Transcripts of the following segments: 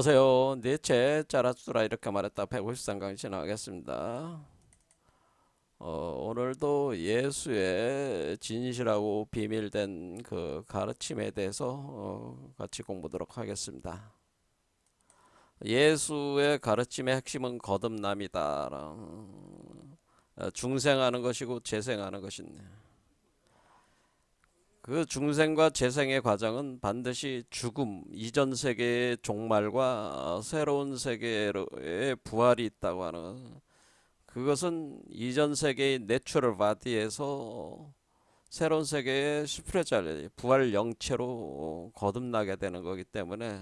안녕하세요. 니체 짜라쭈라 이렇게 말했다 153강 진행하겠습니다. 오늘도 예수의 진실하고 비밀된 그 가르침에 대해서 같이 공부하도록 하겠습니다. 예수의 가르침의 핵심은 거듭남이다. 중생하는 것이고 재생하는 것인데 그 중생과 재생의 과정은 반드시 죽음, 이전 세계의 종말과 새로운 세계의 부활이 있다고 하는, 그것은 이전 세계의 내추럴 바디에서 새로운 세계의 스피리추얼 부활 영체로 거듭나게 되는 거기 때문에,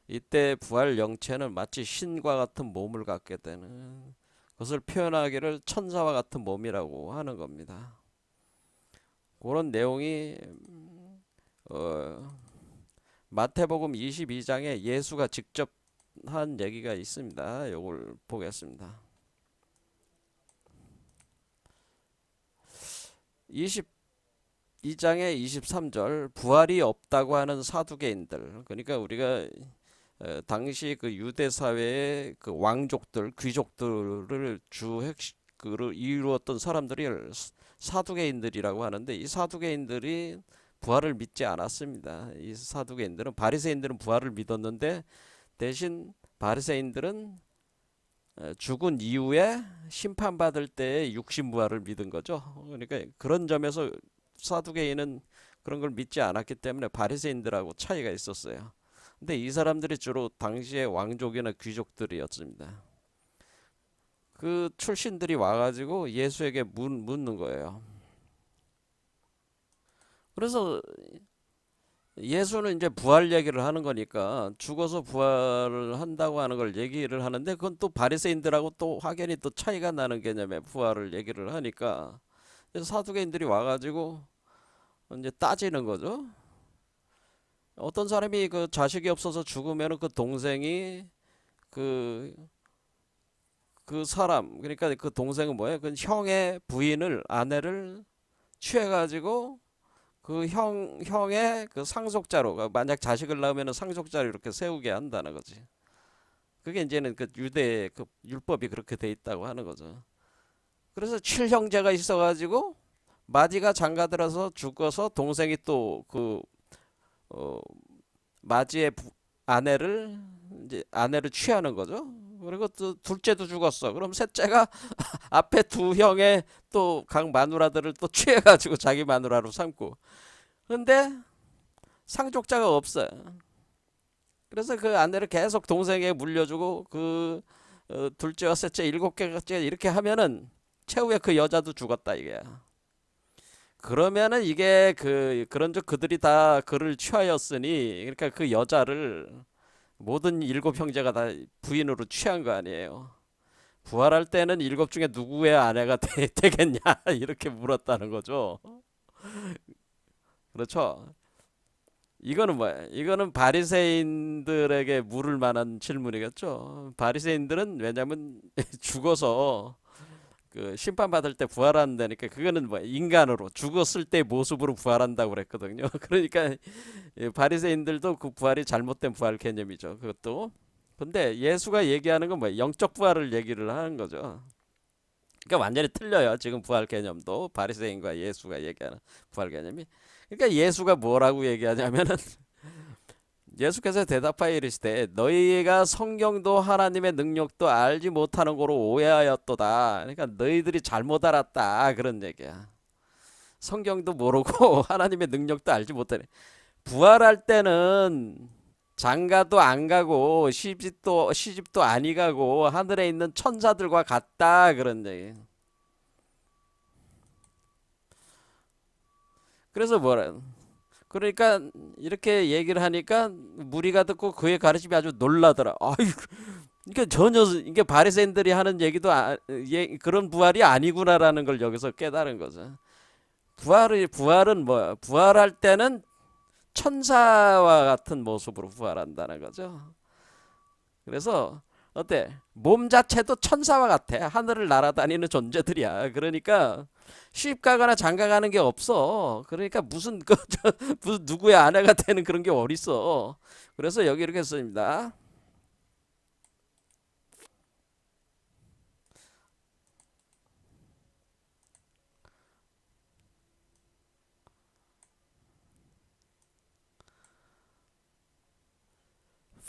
이때 부활 영체는 마치 신과 같은 몸을 갖게 되는, 그것을 표현하기를 천사와 같은 몸이라고 하는 겁니다. 그런 내용이 어, 마태복음 22장에 예수가 직접 한 얘기가 있습니다. 요걸 보겠습니다. 22장의 23절, 부활이 없다고 하는 사두개인들, 그러니까 우리가 당시 그 유대 사회의 그 왕족들, 귀족들을 그를 이루었던 사람들이 사두개인들이라고 하는데, 이 사두개인들이 부활을 믿지 않았습니다. 이 사두개인들은, 바리새인들은 부활을 믿었는데 대신 바리새인들은 죽은 이후에 심판받을 때의 육신 부활을 믿은 거죠. 그러니까 그런 점에서 사두개인은 그런 걸 믿지 않았기 때문에 바리새인들하고 차이가 있었어요. 근데 이 사람들이 주로 당시의 왕족이나 귀족들이었습니다. 그 출신들이 와가지고 예수에게 묻는 거예요. 그래서 예수는 이제 부활 얘기를 하는 거니까 죽어서 부활을 한다고 하는 걸 얘기를 하는데, 그건 또 바리새인들하고 또 확연히 또 차이가 나는 개념의 부활을 얘기를 하니까 사두개인들이 와가지고 이제 따지는 거죠. 어떤 사람이 그 자식이 없어서 죽으면 그 동생이 그, 그 사람, 그러니까 그 동생은 뭐예요? 그 형의 부인을, 아내를 취해가지고 그 형의 그 상속자로, 만약 자식을 낳으면 상속자로 이렇게 세우게 한다는 거지. 그게 이제는 그 유대 그 율법이 그렇게 돼 있다고 하는 거죠. 그래서 칠형제가 있어가지고 마디가 장가들어서 죽어서 동생이 또 그 마지의 아내를, 이제 아내를 취하는 거죠. 그리고 또 둘째도 죽었어. 그럼 셋째가 앞에 두 형의 또 각 마누라들을 또 취해가지고 자기 마누라로 삼고. 근데 상속자가 없어요. 그래서 그 아내를 계속 동생에게 물려주고, 그 둘째와 셋째, 일곱 개째 이렇게 하면은 최후에 그 여자도 죽었다 이게. 그러면은 이게 그런즉 그들이 다 그를 취하였으니, 그러니까 그 여자를 모든 일곱 형제가 다 부인으로 취한 거 아니에요. 부활할 때는 일곱 중에 누구의 아내가 되겠냐 이렇게 물었다는 거죠. 그렇죠. 이거는 뭐야? 이거는 바리새인들에게 물을 만한 질문이겠죠. 바리새인들은 왜냐면 죽어서 그 심판받을 때 부활한다니까, 그거는 뭐 인간으로 죽었을 때 모습으로 부활한다고 그랬거든요. 그러니까 바리새인들도 그 부활이 잘못된 부활 개념이죠. 그것도. 근데 예수가 얘기하는 건 뭐 영적 부활을 얘기를 하는 거죠. 그러니까 완전히 틀려요. 지금 부활 개념도 바리새인과 예수가 얘기하는 부활 개념이. 그러니까 예수가 뭐라고 얘기하냐면은 예수께서 대답하여 이르시되 너희가 성경도 하나님의 능력도 알지 못하는 거로 오해하였도다. 그러니까 너희들이 잘못 알았다 그런 얘기야. 성경도 모르고 하나님의 능력도 알지 못하네. 부활할 때는 장가도 안 가고 시집도 아니 가고 하늘에 있는 천사들과 같다 그런 얘기. 그래서 뭐라? 그러니까 이렇게 얘기를 하니까 무리가 듣고 그의 가르침이 아주 놀라더라. 아이, 그러니까 전혀 이게 바리새인들이 하는 얘기도 그런 부활이 아니구나라는 걸 여기서 깨달은 거죠. 부활은 뭐야? 부활할 때는 천사와 같은 모습으로 부활한다는 거죠. 그래서 어때? 몸 자체도 천사와 같아. 하늘을 날아다니는 존재들이야. 그러니까 시집가거나 장가가는 게 없어. 그러니까 무슨 무슨 누구의 아내가 되는 그런 게 어딨어. 그래서 여기 이렇게 씁니다.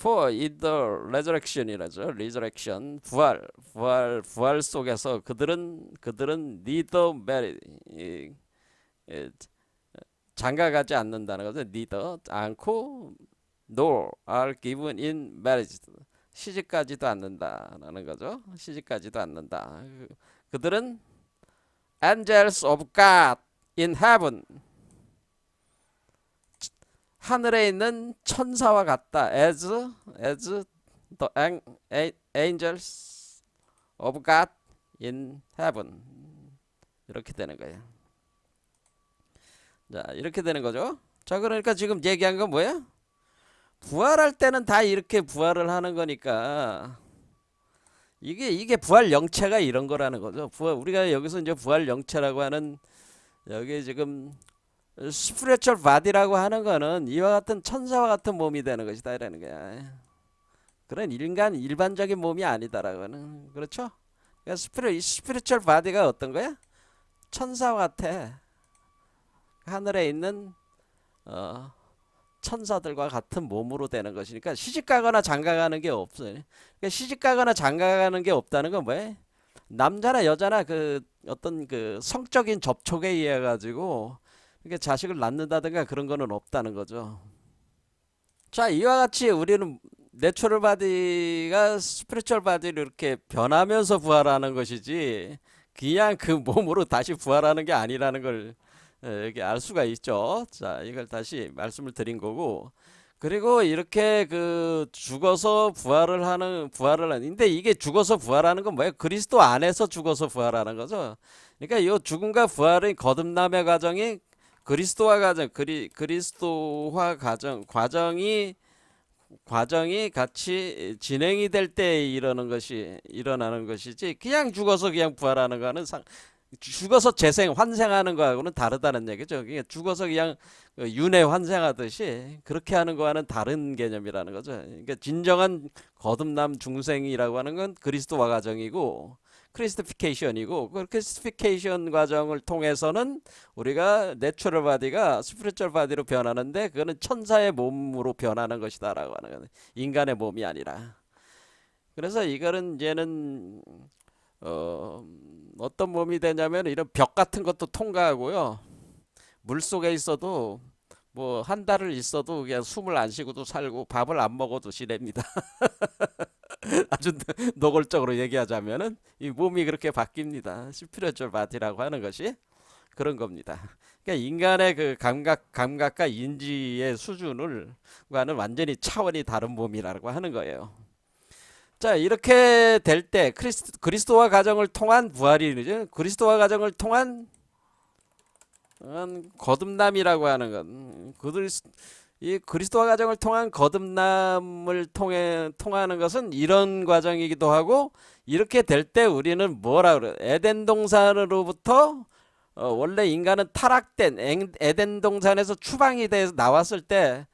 For in the resurrection이라죠. resurrection 부활 속에서 그들은 neither marry 이, 장가가지 않는다는 거죠. neither 않고 nor are given in marriage 시집가지도 않는다라는 거죠. 시집가지도 않는다. 그들은 angels of God in heaven 하늘에 있는 천사와 같다. as the angels of God in heaven 이렇게 되는 거예요. 자, 이렇게 되는 거죠. 자, 그러니까 지금 얘기한 건 뭐야? 부활할 때는 다 이렇게 부활을 하는 거니까 이게 부활 영체가 이런 거라는 거죠. 우리가 여기서 이제 부활 영체라고 하는 여기 지금 스피리추얼 바디라고 하는 거는 이와 같은 천사와 같은 몸이 되는 것이다 이라는 거야. 그런 일반적인 몸이 아니다라고는 그렇죠? 그러니까 스피리추얼 바디가 어떤 거야? 천사와 같아. 하늘에 있는 천사들과 같은 몸으로 되는 것이니까 시집가거나 장가가는 게 없어요. 그러니까 시집가거나 장가가는 게 없다는 건 뭐예요? 남자나 여자나 그 어떤 그 성적인 접촉에 의해 가지고 이게 자식을 낳는다든가 그런 거는 없다는 거죠. 자, 이와 같이 우리는 내추럴 바디가 스피리추얼 바디로 이렇게 변하면서 부활하는 것이지 그냥 그 몸으로 다시 부활하는 게 아니라는 걸 여기 알 수가 있죠. 자, 이걸 다시 말씀을 드린 거고. 그리고 이렇게 그 죽어서 부활을 하는데 이게 죽어서 부활하는 건 뭐예요? 그리스도 안에서 죽어서 부활하는 거죠. 그러니까 이 죽음과 부활의 거듭남의 과정이 그리스도화 과정, 그리스도화 과정이 같이 진행이 될 때 일어나는 것이지 그냥 죽어서 그냥 부활하는 거는 죽어서 환생하는 거하고는 다르다는 얘기죠. 그러니까 죽어서 그냥 윤회 환생하듯이 그렇게 하는 거와는 다른 개념이라는 거죠. 그러니까 진정한 거듭남 중생이라고 하는 건 그리스도화 과정이고 크리스티피케이션이고 그 크리스티피케이션 과정을 통해서는 우리가 내추럴 바디가 스피리추얼 바디로 변하는데 그거는 천사의 몸으로 변하는 것이다라고 하는 거예요. 인간의 몸이 아니라. 그래서 이거는 이제는 어떤 몸이 되냐면 이런 벽 같은 것도 통과하고요. 물 속에 있어도 뭐 한 달을 있어도 그냥 숨을 안 쉬고도 살고 밥을 안 먹어도 지냅니다. 아주 노골적으로 얘기하자면은 이 몸이 그렇게 바뀝니다. 스피리추얼 바디라고 하는 것이 그런 겁니다. 그러니까 인간의 그 감각과 인지의 수준과는 완전히 차원이 다른 몸이라고 하는 거예요. 자, 이렇게 될 때 그리스도와 가정을 통한 부활이죠. 그리스도와 가정을 통한 거듭남이라고 하는 건 이 그리스도와 가정을 통한 거듭남을 통하는 것은 이런 과정이기도 하고 이렇게 될 때 우리는 뭐라 그래? 에덴 동산으로부터 원래 인간은 타락된 에덴 동산에서 추방이 돼서 나왔을 때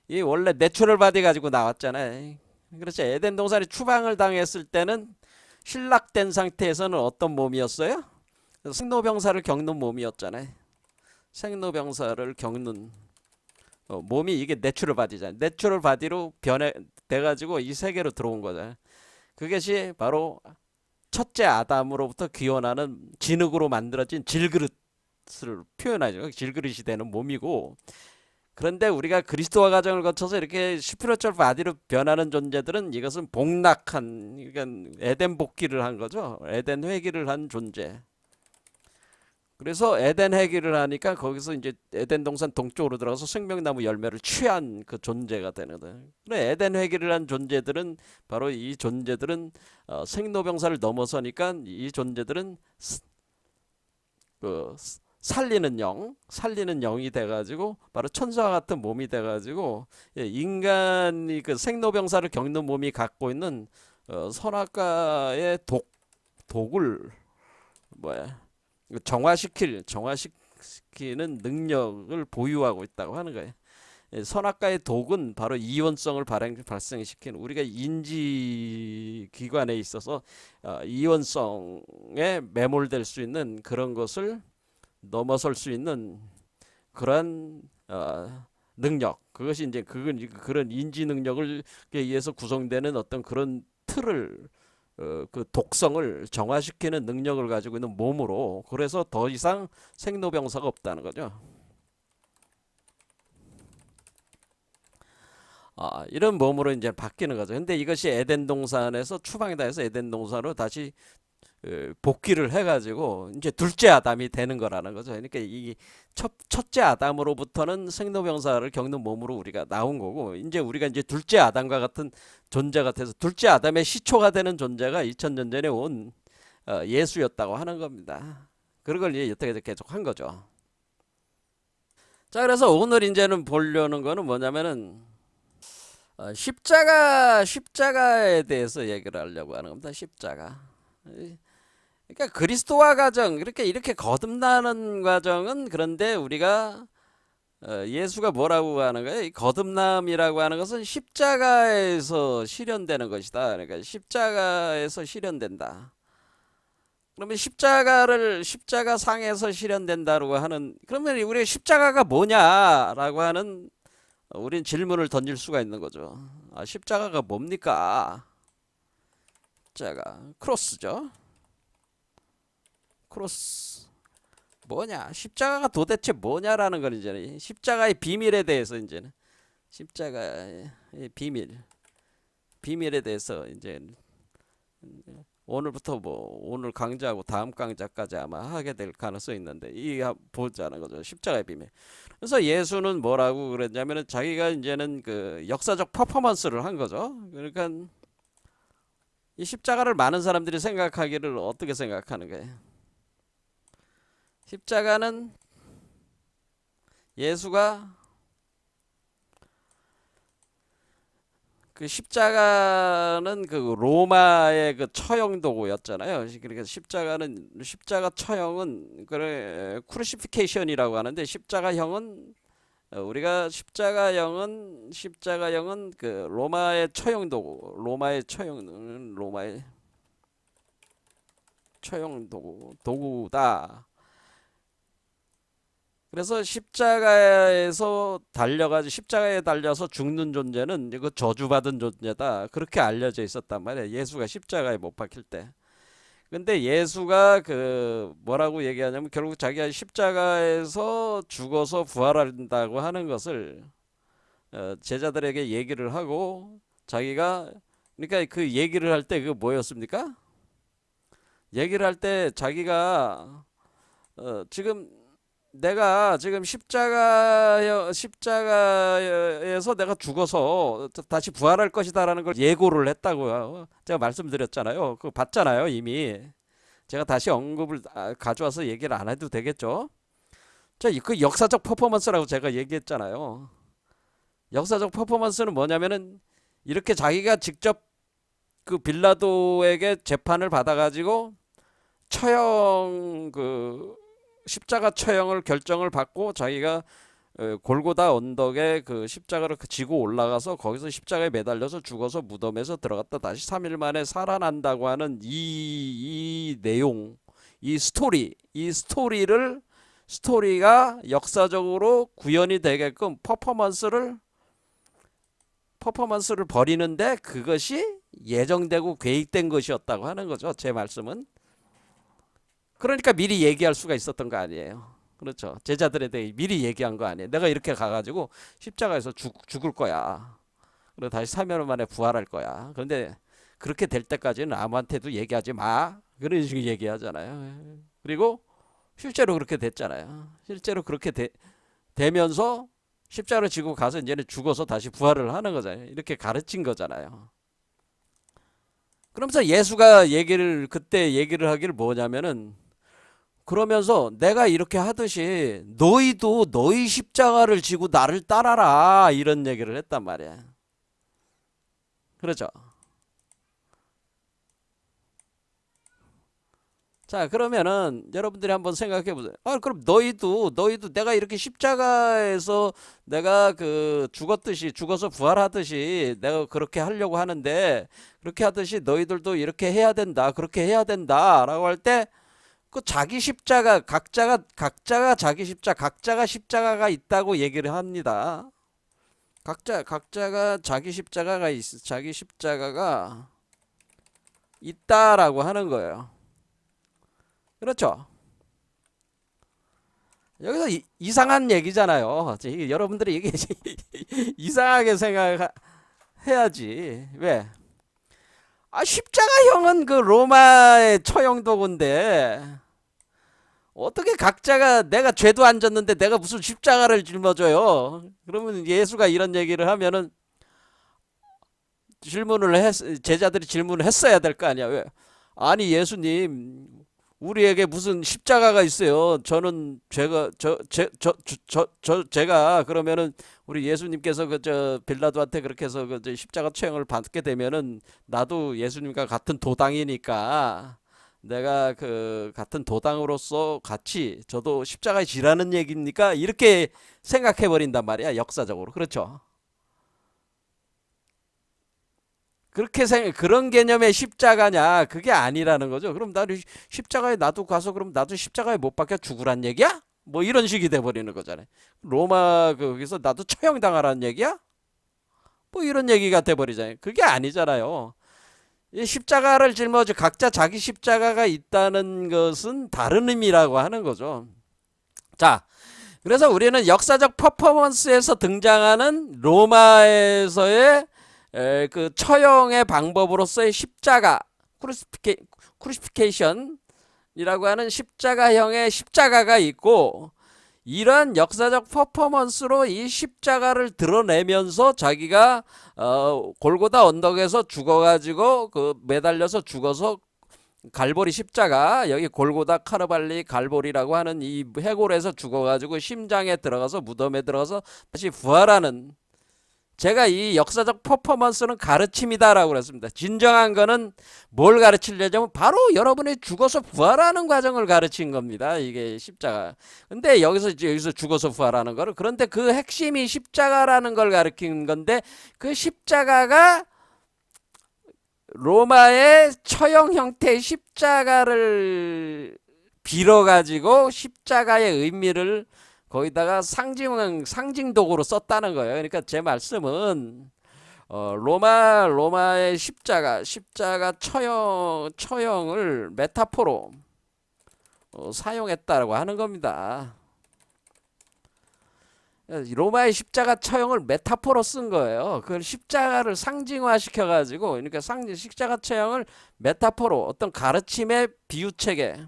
이 원래 내추럴 바디 가지고 나왔잖아요. 그렇죠. 에덴 동산이 추방을 당했을 때는 신락된 상태에서는 어떤 몸이었어요? 생로병사를 겪는 몸이었잖아요. 생로병사를 겪는 몸이 이게 내추럴 바디잖아요. 내추럴 바디로 돼가지고 이 세계로 들어온 거잖아요. 그것이 바로 첫째 아담으로부터 기원하는 진흙으로 만들어진 질그릇을 표현하죠. 질그릇이 되는 몸이고 그런데 우리가 그리스도와 가정을 거쳐서 이렇게 스피리추얼 바디로 변하는 존재들은 이것은 복락한 그러니까 에덴 복귀를 한 거죠. 에덴 회귀를 한 존재. 그래서 에덴 회귀를 하니까 거기서 이제 에덴 동산 동쪽으로 들어가서 생명나무 열매를 취한 그 존재가 되는 거예요. 그래 에덴 회귀를 한 존재들은 바로 이 존재들은 생로병사를 넘어서니까 이 존재들은 그 살리는 영이 돼가지고 바로 천사와 같은 몸이 돼가지고 인간이 그 생로병사를 겪는 몸이 갖고 있는 선악과의 독을 뭐야 정화시키는 능력을 보유하고 있다고 하는 거예요. 선악과의 독은 바로 이원성을 발생시키는 우리가 인지 기관에 있어서 이원성에 매몰될 수 있는 그런 것을 넘어설 수 있는 그러한 능력, 그것이 이제 그런 인지 능력을 의해서 구성되는 어떤 그런 틀을 그 독성을 정화시키는 능력을 가지고 있는 몸으로, 그래서 더 이상 생로병사가 없다는 거죠. 이런 몸으로 이제 바뀌는 거죠. 근데 이것이 에덴 동산에서 추방이다 해서 에덴 동산으로 다시 복귀를 해가지고 이제 둘째 아담이 되는 거라는 거죠. 그러니까 이 첫째 아담으로부터는 생로병사를 겪는 몸으로 우리가 나온 거고, 이제 우리가 이제 둘째 아담과 같은 존재가 돼서 둘째 아담의 시초가 되는 존재가 2000년 전에 온 예수였다고 하는 겁니다. 그런 걸 이제 여태까지 계속 한 거죠. 자, 그래서 오늘 이제는 보려는 거는 뭐냐면은 십자가에 대해서 얘기를 하려고 하는 겁니다. 십자가. 그러니까 그리스도와 가정, 이렇게 거듭나는 과정은, 그런데 우리가 예수가 뭐라고 하는 거예요? 이 거듭남이라고 하는 것은 십자가에서 실현되는 것이다. 그러니까 십자가에서 실현된다. 그러면 십자가 상에서 실현된다고 하는, 그러면 우리 십자가가 뭐냐라고 하는 우린 질문을 던질 수가 있는 거죠. 십자가가 뭡니까? 십자가 크로스죠. 크로스 뭐냐? 십자가가 도대체 뭐냐라는 건 이제 십자가의 비밀에 대해서, 이제는 십자가의 비밀에 대해서 이제 오늘부터 오늘 강좌하고 다음 강좌까지 아마 하게 될 가능성이 있는데, 이 보자는 거죠. 십자가의 비밀. 그래서 예수는 뭐라고 그랬냐면은 자기가 이제는 그 역사적 퍼포먼스를 한 거죠. 그러니까 이 십자가를 많은 사람들이 생각하기를 어떻게 생각하는 거예요? 십자가는 예수가 그 십자가는 그 로마의 그 처형 도구였잖아요. 그러니까 십자가 처형은 그래 크루시피케이션이라고 하는데, 십자가형은 우리가 십자가형은 그 로마의 처형 도구, 로마의 처형 도구다. 그래서 십자가에 달려서 죽는 존재는 이거 저주받은 존재다, 그렇게 알려져 있었단 말이에요. 예수가 십자가에 못 박힐 때. 근데 예수가 그 뭐라고 얘기하냐면, 결국 자기가 십자가에서 죽어서 부활한다고 하는 것을 제자들에게 얘기를 하고, 자기가 그러니까 그 얘기를 할 때 그 뭐였습니까? 얘기를 할 때 자기가 내가 지금 십자가에서 내가 죽어서 다시 부활할 것이다라는 걸 예고를 했다고요. 제가 말씀드렸잖아요. 그거 봤잖아요, 이미. 제가 다시 언급을 가져와서 얘기를 안 해도 되겠죠. 자, 그 역사적 퍼포먼스라고 제가 얘기했잖아요. 역사적 퍼포먼스는 뭐냐면은, 이렇게 자기가 직접 그 빌라도에게 재판을 받아가지고 처형 십자가 처형을 결정을 받고, 자기가 골고다 언덕에 그 십자가를 지고 올라가서 거기서 십자가에 매달려서 죽어서 무덤에서 들어갔다 다시 3일 만에 살아난다고 하는 이 내용, 이 스토리가 역사적으로 구현이 되게끔 퍼포먼스를 벌이는데, 그것이 예정되고 계획된 것이었다고 하는 거죠. 제 말씀은. 그러니까 미리 얘기할 수가 있었던 거 아니에요. 그렇죠. 제자들에 대해 미리 얘기한 거 아니에요. 내가 이렇게 가가지고 십자가에서 죽을 거야. 그리고 다시 3일 만에 부활할 거야. 그런데 그렇게 될 때까지는 아무한테도 얘기하지 마. 그런 식으로 얘기하잖아요. 그리고 실제로 그렇게 됐잖아요. 실제로 그렇게 되면서 십자가를 지고 가서 이제는 죽어서 다시 부활을 하는 거잖아요. 이렇게 가르친 거잖아요. 그러면서 예수가 그때 얘기를 하기를 뭐냐면은, 그러면서 내가 이렇게 하듯이 너희도 너희 십자가를 지고 나를 따라라, 이런 얘기를 했단 말이야. 그렇죠. 자, 그러면은 여러분들이 한번 생각해 보세요. 아, 그럼 너희도 내가 이렇게 십자가에서 내가 그 죽었듯이 죽어서 부활하듯이 내가 그렇게 하려고 하는데 그렇게 하듯이 너희들도 이렇게 해야 된다. 그렇게 해야 된다라고 할 때 그 자기 십자가 각자가 자기 각자가 십자가가 있다고 얘기를 합니다. 각자가 자기 십자가가 있다라고 하는 거예요. 그렇죠? 여기서 이상한 얘기잖아요. 여러분들이 이게 이상하게 생각해야지. 왜? 아, 십자가형은 그 로마의 처형도구인데 어떻게 각자가 내가 죄도 안 졌는데 내가 무슨 십자가를 짊어져요? 그러면 예수가 이런 얘기를 하면은 제자들이 질문을 했어야 될 거 아니야. 왜? 아니 예수님 우리에게 무슨 십자가가 있어요. 저는 제가 그러면은 우리 예수님께서 그저 빌라도한테 그렇게 해서 그저 십자가 처형을 받게 되면은 나도 예수님과 같은 도당이니까 내가 그 같은 도당으로서 같이 저도 십자가에 지라는 얘기입니까? 이렇게 생각해 버린단 말이야. 역사적으로. 그렇죠? 그런 개념의 십자가냐 그게 아니라는 거죠. 그럼 나도 십자가에 나도 가서 그럼 나도 십자가에 못 박혀 죽으란 얘기야? 뭐 이런 식이 돼 버리는 거잖아요. 로마 거기서 나도 처형당하라는 얘기야? 뭐 이런 얘기가 돼 버리잖아요. 그게 아니잖아요. 이 십자가를 짊어져 각자 자기 십자가가 있다는 것은 다른 의미라고 하는 거죠. 자, 그래서 우리는 역사적 퍼포먼스에서 등장하는 로마에서의 그 처형의 방법으로서의 십자가 크루시피케이션이라고 하는 십자가형의 십자가가 있고 이러한 역사적 퍼포먼스로 이 십자가를 드러내면서 자기가 골고다 언덕에서 죽어가지고 그 매달려서 죽어서 갈보리 십자가 여기 골고다 카르발리 갈보리라고 하는 이 해골에서 죽어가지고 심장에 들어가서 무덤에 들어가서 다시 부활하는 제가 이 역사적 퍼포먼스는 가르침이다라고 그랬습니다. 진정한 거는 뭘 가르치려면 바로 여러분이 죽어서 부활하는 과정을 가르친 겁니다. 이게 십자가. 근데 여기서 죽어서 부활하는 거를 그런데 그 핵심이 십자가라는 걸 가르친 건데 그 십자가가 로마의 처형 형태의 십자가를 빌어가지고 십자가의 의미를 거기다가 상징 도구로 썼다는 거예요. 그러니까 제 말씀은 로마의 십자가 처형을 메타포로 사용했다라고 하는 겁니다. 로마의 십자가 처형을 메타포로 쓴 거예요. 그걸 십자가를 상징화 시켜가지고 그러니까 십자가 처형을 메타포로 어떤 가르침의 비유체계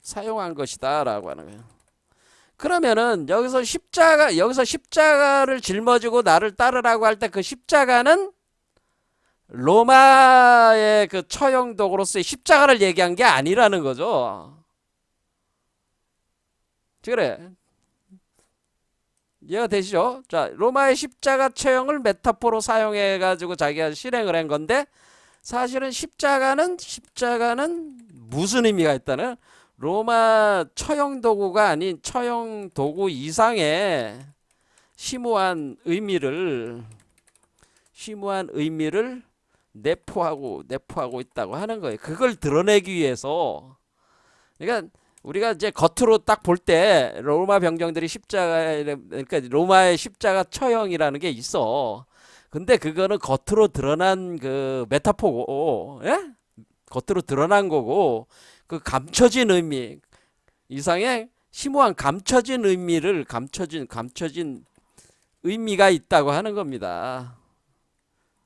사용한 것이다라고 하는 거예요. 그러면은 여기서 십자가를 짊어지고 나를 따르라고 할 때 그 십자가는 로마의 그 처형 도구로서의 십자가를 얘기한 게 아니라는 거죠. 그래. 이해가 되시죠? 자, 로마의 십자가 처형을 메타포로 사용해 가지고 자기가 실행을 한 건데 사실은 십자가는 무슨 의미가 있다는 로마 처형 도구가 아닌 처형 도구 이상의 심오한 의미를 내포하고 있다고 하는 거예요. 그걸 드러내기 위해서 그러니까 우리가 이제 겉으로 딱 볼 때 로마 병정들이 그러니까 로마의 십자가 처형이라는 게 있어. 근데 그거는 겉으로 드러난 그 메타포고, 예? 겉으로 드러난 거고 그 감춰진 의미 이상의 심오한 감춰진 의미가 있다고 하는 겁니다.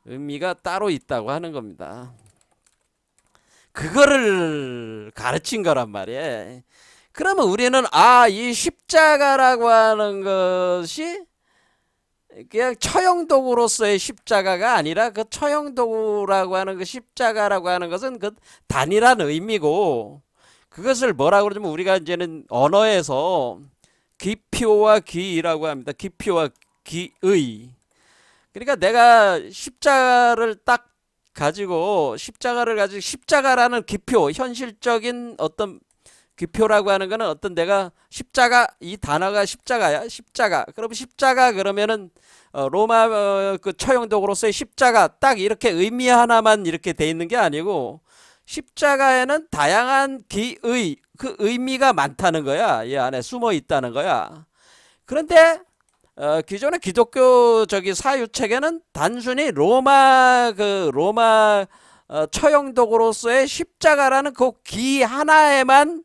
의미가 따로 있다고 하는 겁니다. 그거를 가르친 거란 말이에요. 그러면 우리는 이 십자가라고 하는 것이 그냥 처형도구로서의 십자가가 아니라 그 처형도구라고 하는 그 십자가라고 하는 것은 그 단일한 의미고 그것을 뭐라고 그러냐면 우리가 이제는 언어에서 기표와 기라고 합니다. 기표와 기의. 그러니까 내가 십자가를 딱 가지고 십자가를 가지고 십자가라는 기표, 현실적인 어떤 기표라고 하는 거는 어떤 내가 십자가 이 단어가 십자가야. 십자가. 그럼 십자가 그러면은 로마 그 처형독으로서의 십자가 딱 이렇게 의미 하나만 이렇게 돼 있는 게 아니고 십자가에는 다양한 기의 그 의미가 많다는 거야. 이 안에 숨어 있다는 거야. 그런데 기존의 기독교 저기 사유책에는 단순히 로마 처형독으로서의 십자가라는 그 기 하나에만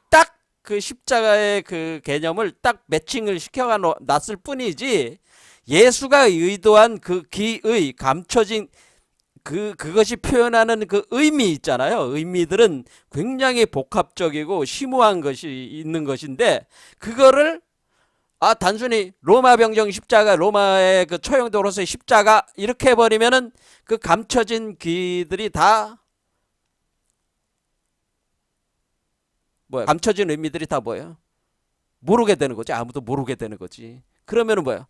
딱 그 십자가의 그 개념을 딱 매칭을 시켜 놨을 뿐이지 예수가 의도한 그 기의 감춰진 그것이 표현하는 그 의미 있잖아요. 의미들은 굉장히 복합적이고 심오한 것이 있는 것인데 그거를 단순히 로마 병정 십자가, 로마의 그 처형도로서의 십자가 이렇게 해버리면은 그 감춰진 기들이 다 뭐야? 감춰진 의미들이 다 뭐예요? 모르게 되는 거지. 아무도 모르게 되는 거지. 그러면은 뭐야?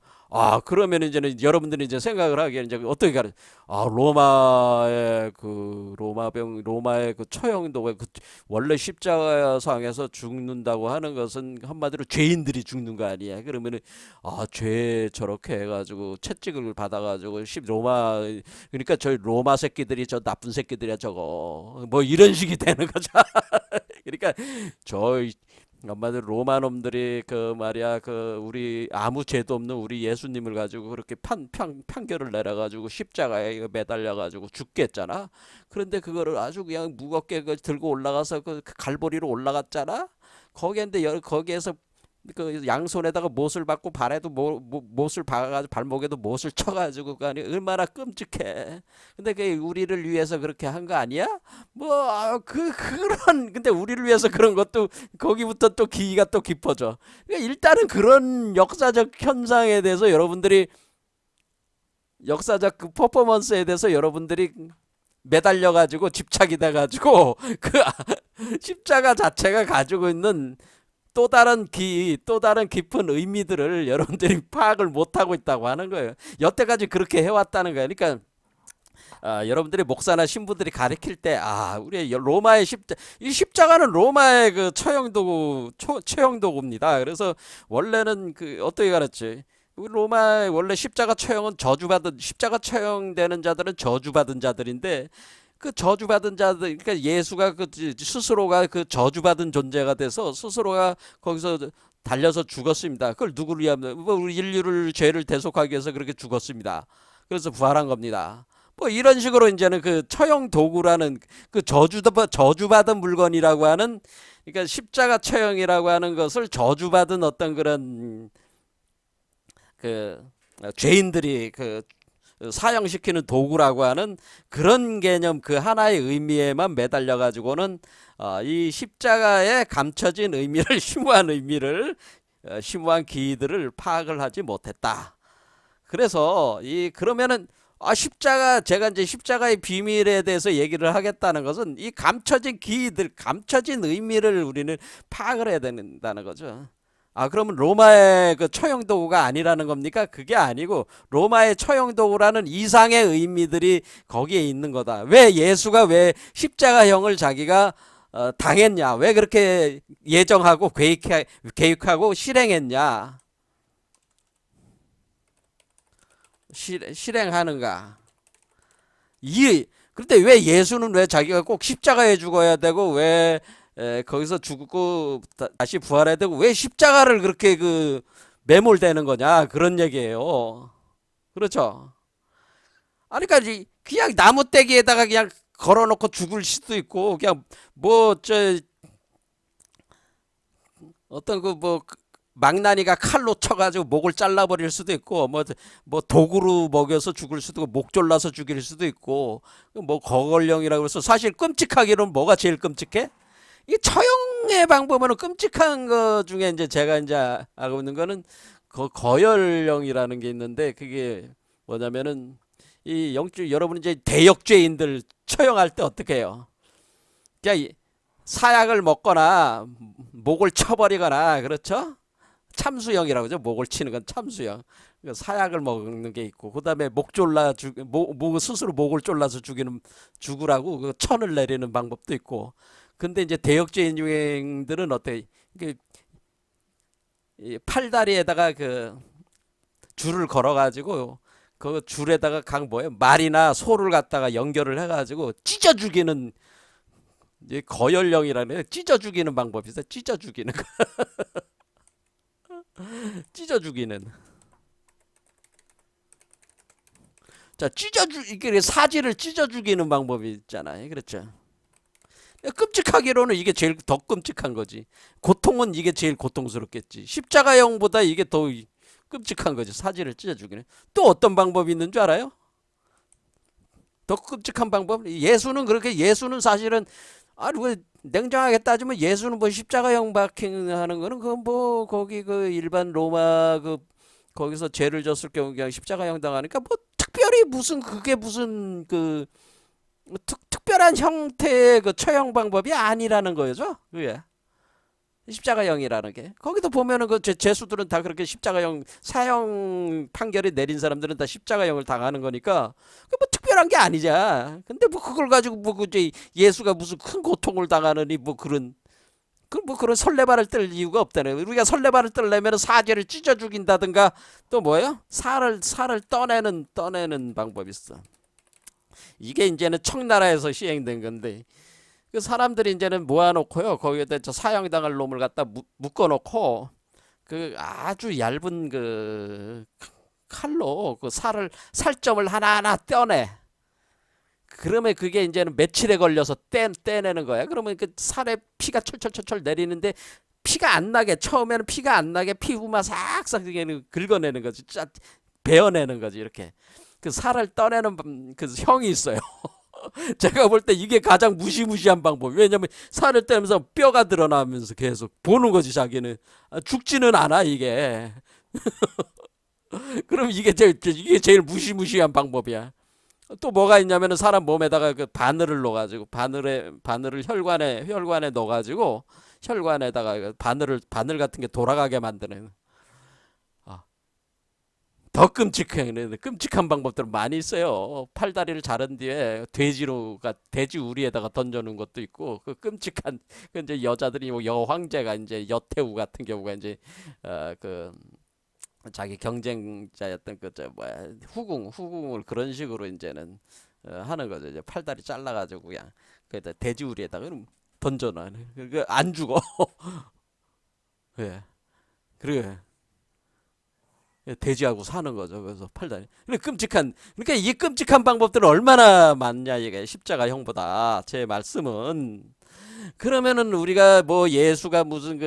그러면 이제는 여러분들이 이제 생각을 하기에 이제 어떻게 가르? 로마의 그 처형도 그 원래 십자가상에서 죽는다고 하는 것은 한마디로 죄인들이 죽는 거 아니야? 그러면은 죄 저렇게 해가지고 채찍을 받아가지고 그러니까 저 로마 새끼들이 저 나쁜 새끼들이야 저거 뭐 이런 식이 되는 거죠. 그러니까 저 한마디로 로마 놈들이 그 말이야 그 우리 아무 죄도 없는 우리 예수님을 가지고 그렇게 판결을 내려가지고 십자가에 매달려 가지고 죽겠잖아. 그런데 그거를 아주 그냥 무겁게 들고 올라가서 그 갈보리로 올라갔잖아. 거기에서 그 양손에다가 못을 박고 발에도 못을 박아가지고 발목에도 못을 쳐가지고 그 얼마나 끔찍해. 근데 그 우리를 위해서 그렇게 한 거 아니야? 근데 우리를 위해서 그런 것도 거기부터 또 기이가 또 깊어져. 그러니까 일단은 그런 역사적 현상에 대해서 여러분들이 역사적 그 퍼포먼스에 대해서 여러분들이 매달려 가지고 집착이 돼 가지고 그 십자가 자체가 가지고 있는 또 다른 깊은 의미들을 여러분들이 파악을 못하고 있다고 하는 거예요. 여태까지 그렇게 해왔다는 거예요. 그러니까 여러분들이 목사나 신부들이 가르칠 때 우리 로마의 이 십자가는 로마의 그 처형도구입니다. 그래서 원래는 그 어떻게 가르치? 우리 로마 원래 십자가 십자가 처형되는 자들은 저주받은 자들인데 그 저주받은 자들, 그러니까 예수가 스스로가 그 저주받은 존재가 돼서 스스로가 거기서 달려서 죽었습니다. 그걸 누구를 위하면 우리 인류를 죄를 대속하기 위해서 그렇게 죽었습니다. 그래서 부활한 겁니다. 뭐 이런 식으로 이제는 그 처형 도구라는 그 저주받은 물건이라고 하는 그러니까 십자가 처형이라고 하는 것을 저주받은 어떤 그런 그 죄인들이 그 사형시키는 도구라고 하는 그런 개념 그 하나의 의미에만 매달려 가지고는 이 십자가에 감춰진 의미를 심오한 기들을 파악을 하지 못했다. 그래서 그러면은 제가 이제 십자가의 비밀에 대해서 얘기를 하겠다는 것은 이 감춰진 감춰진 의미를 우리는 파악을 해야 된다는 거죠. 그러면 로마의 그 처형도구가 아니라는 겁니까? 그게 아니고 로마의 처형도구라는 이상의 의미들이 거기에 있는 거다. 예수가 왜 십자가형을 자기가 당했냐? 왜 그렇게 예정하고 계획하고 실행했냐? 실행하는가? 그런데 왜 예수는 왜 자기가 꼭 십자가에 죽어야 되고 거기서 죽고 다시 부활해야 되고 왜 십자가를 그렇게 매몰되는 거냐 그런 얘기예요. 그렇죠? 그러니까 그냥 나무떼기에다가 그냥 걸어놓고 죽을 수도 있고 그냥 어떤 망나니가 칼로 쳐가지고 목을 잘라버릴 수도 있고 도구로 먹여서 죽을 수도 있고 목 졸라서 죽일 수도 있고 거걸령이라고 해서 사실 끔찍하기로는 뭐가 제일 끔찍해? 이 처형의 방법은 끔찍한 거 중에 이제 제가 이제 알고 있는 거는 거열령이라는 게 있는데 그게 뭐냐면은 여러분 이제 대역죄인들 처형할 때 어떻게 해요? 그냥 사약을 먹거나 목을 쳐버리거나 그렇죠? 참수형이라고 하죠. 목을 치는 건 참수형. 그 사약을 먹는 게 있고, 그다음에 목 졸라 스스로 목을 졸라서 죽으라고 그 천을 내리는 방법도 있고. 근데 이제 대역죄인 유행들은 어때? 이게 이 팔다리에다가 그 줄을 걸어가지고 그 줄에다가 각 뭐예요? 말이나 소를 갖다가 연결을 해가지고 찢어 죽이는, 이제 거열령이라는 찢어 죽이는 방법이 있어요. 찢어 죽이는 거. 찢어 죽이는. 자, 이게 사지를 찢어 죽이는 방법이 있잖아요. 그렇죠. 끔찍하기로는 이게 제일 더 끔찍한 거지. 고통은 이게 제일 고통스럽겠지. 십자가형보다 이게 더 끔찍한 거지. 사지를 찢어 죽이는. 또 어떤 방법이 있는 줄 알아요? 더 끔찍한 방법? 예수는 사실은, 아니 그 냉정하게 따지면 예수는 뭐 십자가형 박행하는 거는 그 뭐 거기 그 일반 로마 그 거기서 죄를 졌을 경우 그냥 십자가형 당하니까 뭐 특별히 무슨 그게 무슨 그 특별한 형태의 그 처형 방법이 아니라는 거죠. 그게 십자가형이라는 게. 거기도 보면은 그 죄수들은 다 그렇게 십자가형 사형 판결이 내린 사람들은 다 십자가형을 당하는 거니까 그 뭐 특별한 게 아니자. 근데 뭐 그걸 가지고 뭐 그제 예수가 무슨 큰 고통을 당하느니 뭐 그런 그런 설레발을 떨 이유가 없다네. 우리가 설레발을 떨려면 사죄를 찢어 죽인다든가 또 뭐예요? 살을 떠내는 방법이 있어. 이게 이제는 청나라에서 시행된 건데, 그 사람들이 이제는 모아놓고요. 거기에다 저 사형당할 놈을 갖다 묶어놓고 그 아주 얇은 그 칼로 그 살점을 하나하나 떼내. 그러면 그게 이제는 며칠에 걸려서 떼내는 거야. 그러면 그 살에 피가 철철철철 내리는데 피가 안 나게, 처음에는 피가 안 나게 피부만 싹싹 긁어내는 거지. 베어내는 거지. 이렇게 그 살을 떠내는 그 형이 있어요. 제가 볼 때 이게 가장 무시무시한 방법. 왜냐면 살을 떼면서 뼈가 드러나면서 계속 보는 거지. 자기는 죽지는 않아 이게. 그럼 이게 제일 무시무시한 방법이야. 또 뭐가 있냐면은 사람 몸에다가 그 바늘을 넣어가지고 바늘을 혈관에 넣어가지고 혈관에다가 그 바늘 같은 게 돌아가게 만드는. 아, 더 끔찍한 방법들 많이 있어요. 팔다리를 자른 뒤에 돼지 우리에다가 던져놓은 것도 있고, 그 끔찍한 그 이제 여자들이 뭐 여황제가 이제 여태우 같은 경우가 이제 그 자기 경쟁자였던 그 저 뭐야 후궁을 그런 식으로 이제는 하는 거죠. 이제 팔다리 잘라가지고 그냥 그다 돼지우리에다가 던져놔. 그안 죽어. 예. 그래. 돼지하고 사는 거죠. 그래서 팔다리. 그러니까 이 끔찍한 방법들은 얼마나 많냐 이게 십자가형보다. 제 말씀은. 그러면은 우리가 뭐 예수가 무슨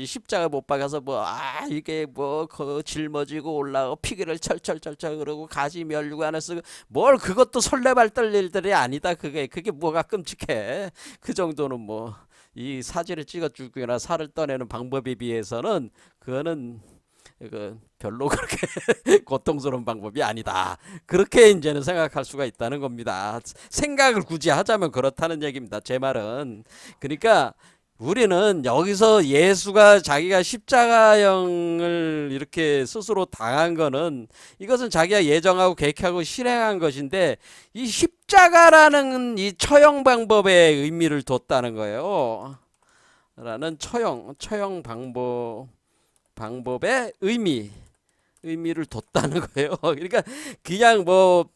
십자가 못 박아서 뭐 이게 뭐 짊어지고 올라가고 피기를 철철철철 그러고 가시 멸류관 안에 쓰고 뭘 그것도 설레발 떨릴 일들이 아니다. 그게 뭐가 끔찍해. 그 정도는 뭐 이 사지를 찍어 주거나 살을 떠내는 방법에 비해서는 그거는 별로 그렇게 고통스러운 방법이 아니다. 그렇게 이제는 생각할 수가 있다는 겁니다. 생각을 굳이 하자면 그렇다는 얘기입니다. 제 말은. 그러니까 우리는 여기서 예수가 자기가 십자가형을 이렇게 스스로 당한 거는 이것은 자기가 예정하고 계획하고 실행한 것인데, 이 십자가라는 이 처형 방법에 의미를 뒀다는 거예요. 라는 처형 방법의 의미를 뒀다는 거예요. 그러니까 그냥 뭐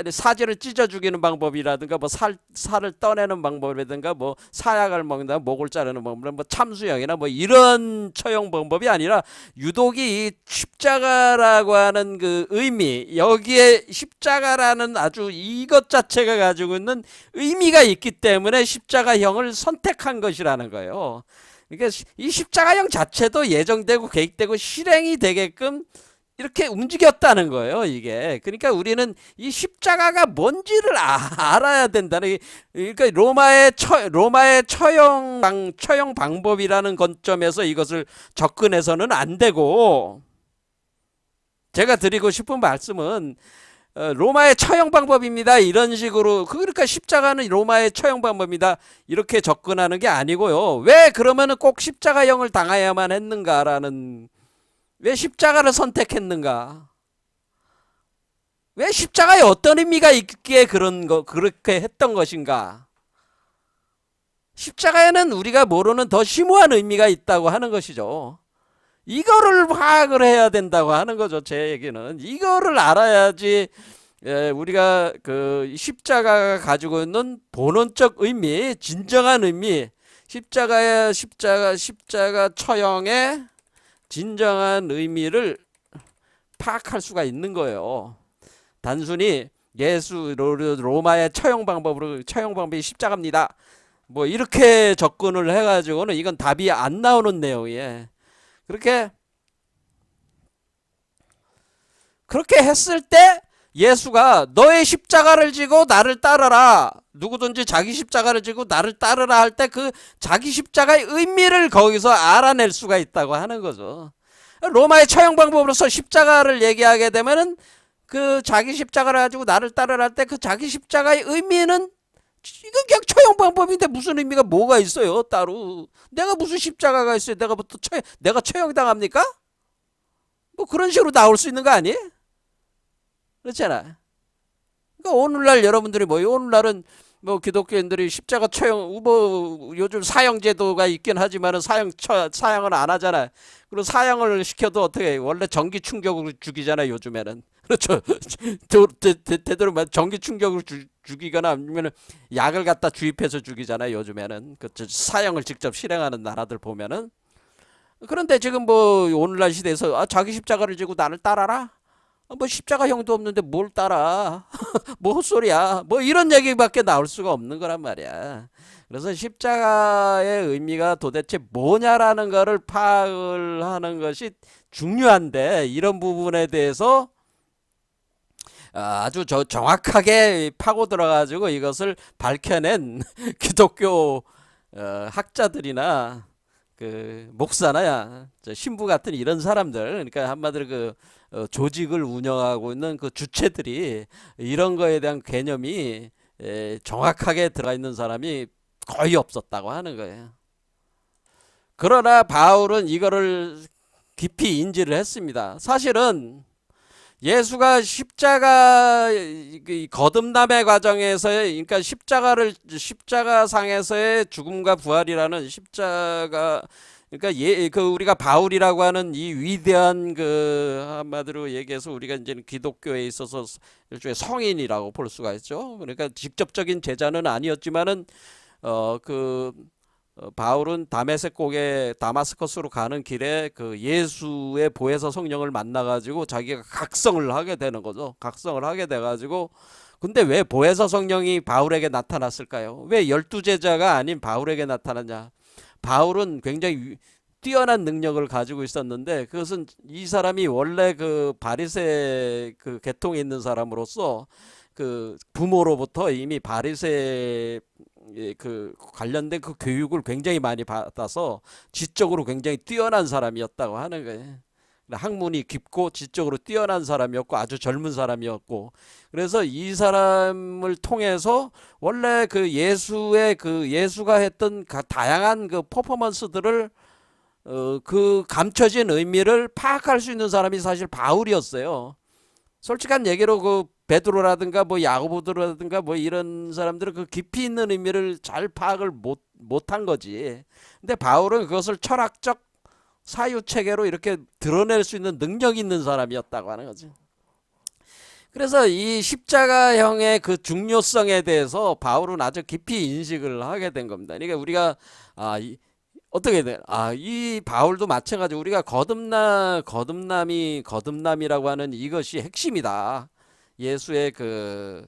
사지를 찢어 죽이는 방법이라든가 뭐 살을 떠내는 방법이라든가 뭐 사약을 먹는다, 목을 자르는 방법, 뭐 참수형이나 뭐 이런 처형 방법이 아니라 유독이 이 십자가라고 하는 그 의미, 여기에 십자가라는 아주 이것 자체가 가지고 있는 의미가 있기 때문에 십자가형을 선택한 것이라는 거예요. 그러니까 이 십자가형 자체도 예정되고 계획되고 실행이 되게끔 이렇게 움직였다는 거예요, 이게. 그러니까 우리는 이 십자가가 뭔지를 알아야 된다는. 그러니까 로마의 처형 방법이라는 관점에서 이것을 접근해서는 안 되고, 제가 드리고 싶은 말씀은 로마의 처형 방법입니다. 이런 식으로 그러니까 십자가는 로마의 처형 방법입니다. 이렇게 접근하는 게 아니고요. 왜 그러면은 꼭 십자가형을 당해야만 했는가라는 왜 십자가를 선택했는가? 왜 십자가에 어떤 의미가 있기에 그렇게 했던 것인가? 십자가에는 우리가 모르는 더 심오한 의미가 있다고 하는 것이죠. 이거를 파악을 해야 된다고 하는 거죠. 제 얘기는 이거를 알아야지 우리가 그 십자가가 가지고 있는 본원적 의미, 진정한 의미, 십자가 처형의 진정한 의미를 파악할 수가 있는 거예요. 단순히 로마의 처형 방법이 십자가입니다. 뭐 이렇게 접근을 해가지고는 이건 답이 안 나오는 내용이에요. 그렇게 했을 때 예수가 너의 십자가를 지고 나를 따르라. 누구든지 자기 십자가를 지고 나를 따르라 할 때 그 자기 십자가의 의미를 거기서 알아낼 수가 있다고 하는 거죠. 로마의 처형 방법으로서 십자가를 얘기하게 되면은 그 자기 십자가를 가지고 나를 따르라 할 때 그 자기 십자가의 의미는 이건 그냥 처형 방법인데 무슨 의미가 뭐가 있어요 따로. 내가 무슨 십자가가 있어요. 내가 처형당합니까? 뭐 그런 식으로 나올 수 있는 거 아니에요? 그렇잖아. 그러니까 오늘날 여러분들이 뭐예요? 오늘날은 뭐 기독교인들이 십자가 처형 뭐 요즘 사형제도가 있긴 하지만은 사형을 안 하잖아. 그리고 사형을 시켜도 어떻게 해? 원래 전기 충격으로 죽이잖아 요즘에는. 그렇죠. 되도록 전기 충격으로 죽이거나 아니면 약을 갖다 주입해서 죽이잖아요 요즘에는. 그 사형을 직접 실행하는 나라들 보면은. 그런데 지금 뭐 오늘날 시대에서 자기 십자가를 지고 나를 따라라? 뭐 십자가형도 없는데 뭘 따라? 뭐 헛소리야? 뭐 이런 얘기밖에 나올 수가 없는 거란 말이야. 그래서 십자가의 의미가 도대체 뭐냐라는 거를 파악을 하는 것이 중요한데 이런 부분에 대해서 아주 정확하게 파고 들어가지고 이것을 밝혀낸 기독교 학자들이나 그 목사나 신부 같은 이런 사람들, 그러니까 한마디로 그 조직을 운영하고 있는 그 주체들이 이런 거에 대한 개념이 정확하게 들어가 있는 사람이 거의 없었다고 하는 거예요. 그러나 바울은 이거를 깊이 인지를 했습니다. 사실은 예수가 십자가 거듭남의 과정에서의 그러니까 십자가상에서의 죽음과 부활이라는 십자가 그러니까 그 우리가 바울이라고 하는 이 위대한 그 한마디로 얘기해서 우리가 이제 기독교에 있어서 일종의 성인이라고 볼 수가 있죠. 그러니까 직접적인 제자는 아니었지만은 그 바울은 다마스커스로 가는 길에 그 예수의 보혜사 성령을 만나가지고 자기가 각성을 하게 되는 거죠. 각성을 하게 돼가지고 근데 왜 보혜사 성령이 바울에게 나타났을까요? 왜 12제자가 아닌 바울에게 나타났냐? 바울은 굉장히 뛰어난 능력을 가지고 있었는데 그것은 이 사람이 원래 그 바리새 그 계통에 있는 사람으로서 그 부모로부터 이미 바리새 그 관련된 그 교육을 굉장히 많이 받아서 지적으로 굉장히 뛰어난 사람이었다고 하는 거예요. 학문이 깊고 지적으로 뛰어난 사람이었고 아주 젊은 사람이었고 그래서 이 사람을 통해서 원래 그 예수가 했던 다양한 그 퍼포먼스들을 그 감춰진 의미를 파악할 수 있는 사람이 사실 바울이었어요. 솔직한 얘기로 그 베드로라든가 뭐 야고보라든가 뭐 이런 사람들은 그 깊이 있는 의미를 잘 파악을 못한 거지. 근데 바울은 그것을 철학적 사유 체계로 이렇게 드러낼 수 있는 능력이 있는 사람이었다고 하는 거죠. 그래서 이 십자가형의 그 중요성에 대해서 바울은 아주 깊이 인식을 하게 된 겁니다. 그러니까 우리가 어떻게 돼? 이 바울도 마찬가지로 우리가 거듭남이라고 하는 이것이 핵심이다. 예수의 그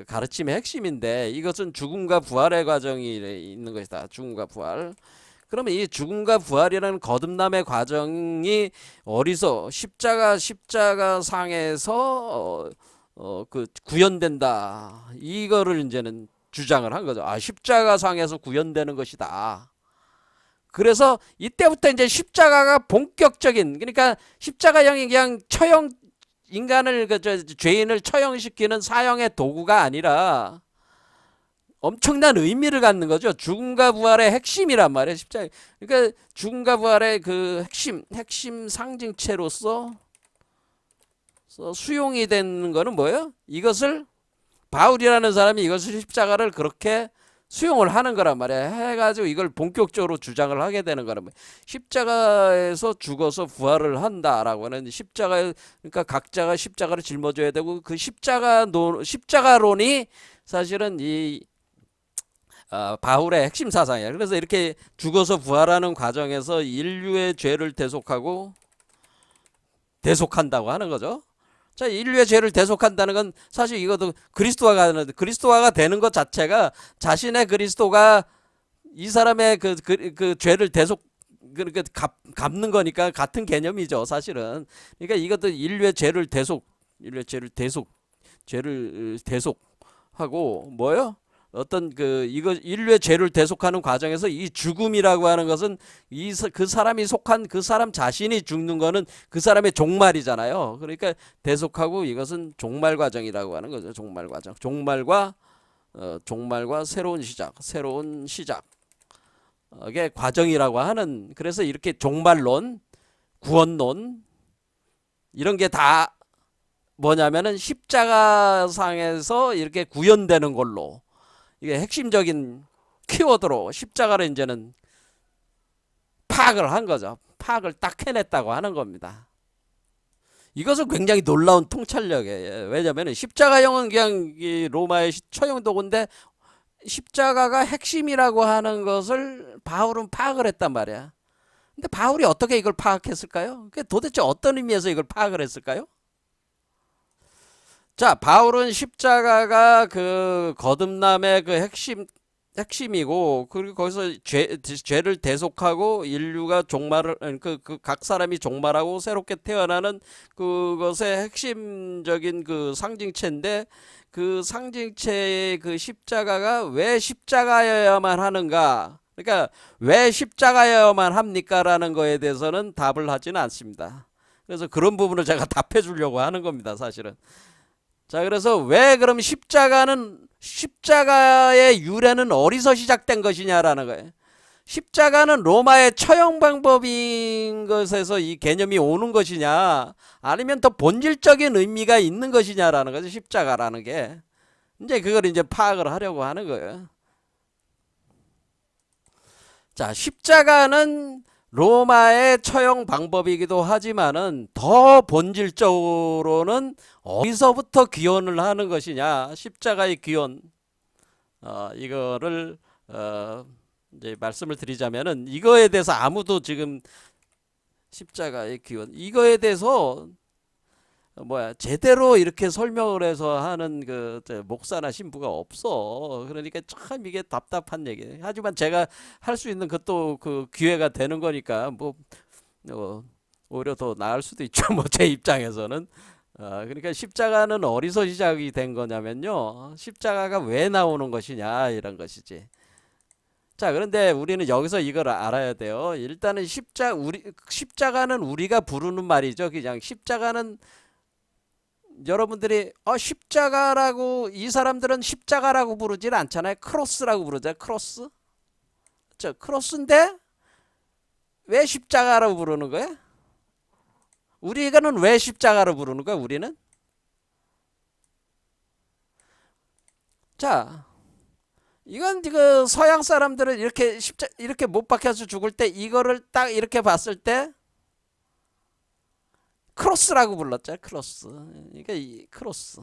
가르침의 핵심인데 이것은 죽음과 부활의 과정이 있는 것이다. 죽음과 부활. 그러면 이 죽음과 부활이라는 거듭남의 과정이 어디서 십자가 상에서 그 구현된다. 이거를 이제는 주장을 한 거죠. 십자가 상에서 구현되는 것이다. 그래서 이때부터 이제 십자가가 본격적인 그러니까 십자가형이 그냥 인간을 죄인을 처형시키는 사형의 도구가 아니라 엄청난 의미를 갖는 거죠. 죽음과 부활의 핵심이란 말이에요. 십자가. 그러니까 죽음과 부활의 그 핵심 상징체로서 수용이 되는 거는 뭐예요? 이것을 바울이라는 사람이 이것을 십자가를 그렇게 수용을 하는 거란 말이에요. 해가지고 이걸 본격적으로 주장을 하게 되는 거란 말이에요. 십자가에서 죽어서 부활을 한다라고 하는 십자가, 그러니까 각자가 십자가를 짊어져야 되고 그 십자가론이 사실은 이 바울의 핵심 사상이에요. 그래서 이렇게 죽어서 부활하는 과정에서 인류의 죄를 대속한다고 하는 거죠. 자, 인류의 죄를 대속한다는 건 사실 이것도 그리스도화가 되는 것 자체가 자신의 그리스도가 이 사람의 그 죄를 갚는 거니까 같은 개념이죠, 사실은. 그러니까 이것도 인류의 죄를 대속하고 뭐요? 어떤 이거 인류의 죄를 대속하는 과정에서 이 죽음이라고 하는 것은 그 사람이 속한 그 사람 자신이 죽는 거는 그 사람의 종말이잖아요. 그러니까 대속하고 이것은 종말 과정이라고 하는 거죠. 종말 과정. 종말과 새로운 시작의 과정이라고 하는, 그래서 이렇게 종말론, 구원론 이런 게 다 뭐냐면은 십자가상에서 이렇게 구현되는 걸로, 이게 핵심적인 키워드로 십자가를 이제는 파악을 한 거죠. 파악을 딱 해냈다고 하는 겁니다. 이것은 굉장히 놀라운 통찰력이에요. 왜냐하면 십자가형은 그냥 로마의 처형 도구인데 십자가가 핵심이라고 하는 것을 바울은 파악을 했단 말이야. 근데 바울이 어떻게 이걸 파악했을까요? 도대체 어떤 의미에서 이걸 파악을 했을까요? 자, 바울은 십자가가 그 거듭남의 그 핵심이고, 그리고 거기서 죄를 대속하고 인류가 종말을, 각 사람이 종말하고 새롭게 태어나는 그것의 핵심적인 그 상징체인데, 그 상징체의 그 십자가가 왜 십자가여야만 하는가? 그러니까 왜 십자가여야만 합니까? 라는 거에 대해서는 답을 하지는 않습니다. 그래서 그런 부분을 제가 답해 주려고 하는 겁니다, 사실은. 자, 그래서 왜 그럼 십자가의 유래는 어디서 시작된 것이냐라는 거예요. 십자가는 로마의 처형 방법인 것에서 이 개념이 오는 것이냐, 아니면 더 본질적인 의미가 있는 것이냐라는 거죠. 십자가라는 게. 이제 그걸 이제 파악을 하려고 하는 거예요. 자, 십자가는 로마의 처형 방법이기도 하지만은 더 본질적으로는 어디서부터 기원을 하는 것이냐, 십자가의 기원, 이거를 이제 말씀을 드리자면은, 이거에 대해서 아무도 지금 십자가의 기원 이거에 대해서 제대로 이렇게 설명을 해서 하는 목사나 신부가 없어. 그러니까 참 이게 답답한 얘기예요. 하지만 제가 할 수 있는 것도 그 기회가 되는 거니까 오히려 더 나을 수도 있죠. 제 입장에서는. 그러니까 십자가는 어디서 시작이 된 거냐면요, 십자가가 왜 나오는 것이냐, 이런 것이지. 자, 그런데 우리는 여기서 이걸 알아야 돼요. 일단은 십자가는 우리가 부르는 말이죠. 그냥 십자가는 여러분들이 십자가라고, 이 사람들은 십자가라고 부르질 않잖아요. 크로스라고 부르잖아요. 크로스. 크로스인데 왜 십자가라고 부르는 거야? 우리가는 왜 십자가로 부르는 거야? 우리는? 자, 이건 그 서양 사람들은 이렇게 못 박혀서 죽을 때 이거를 딱 이렇게 봤을 때 크로스라고 불렀죠. 크로스. 그러니까 이 크로스.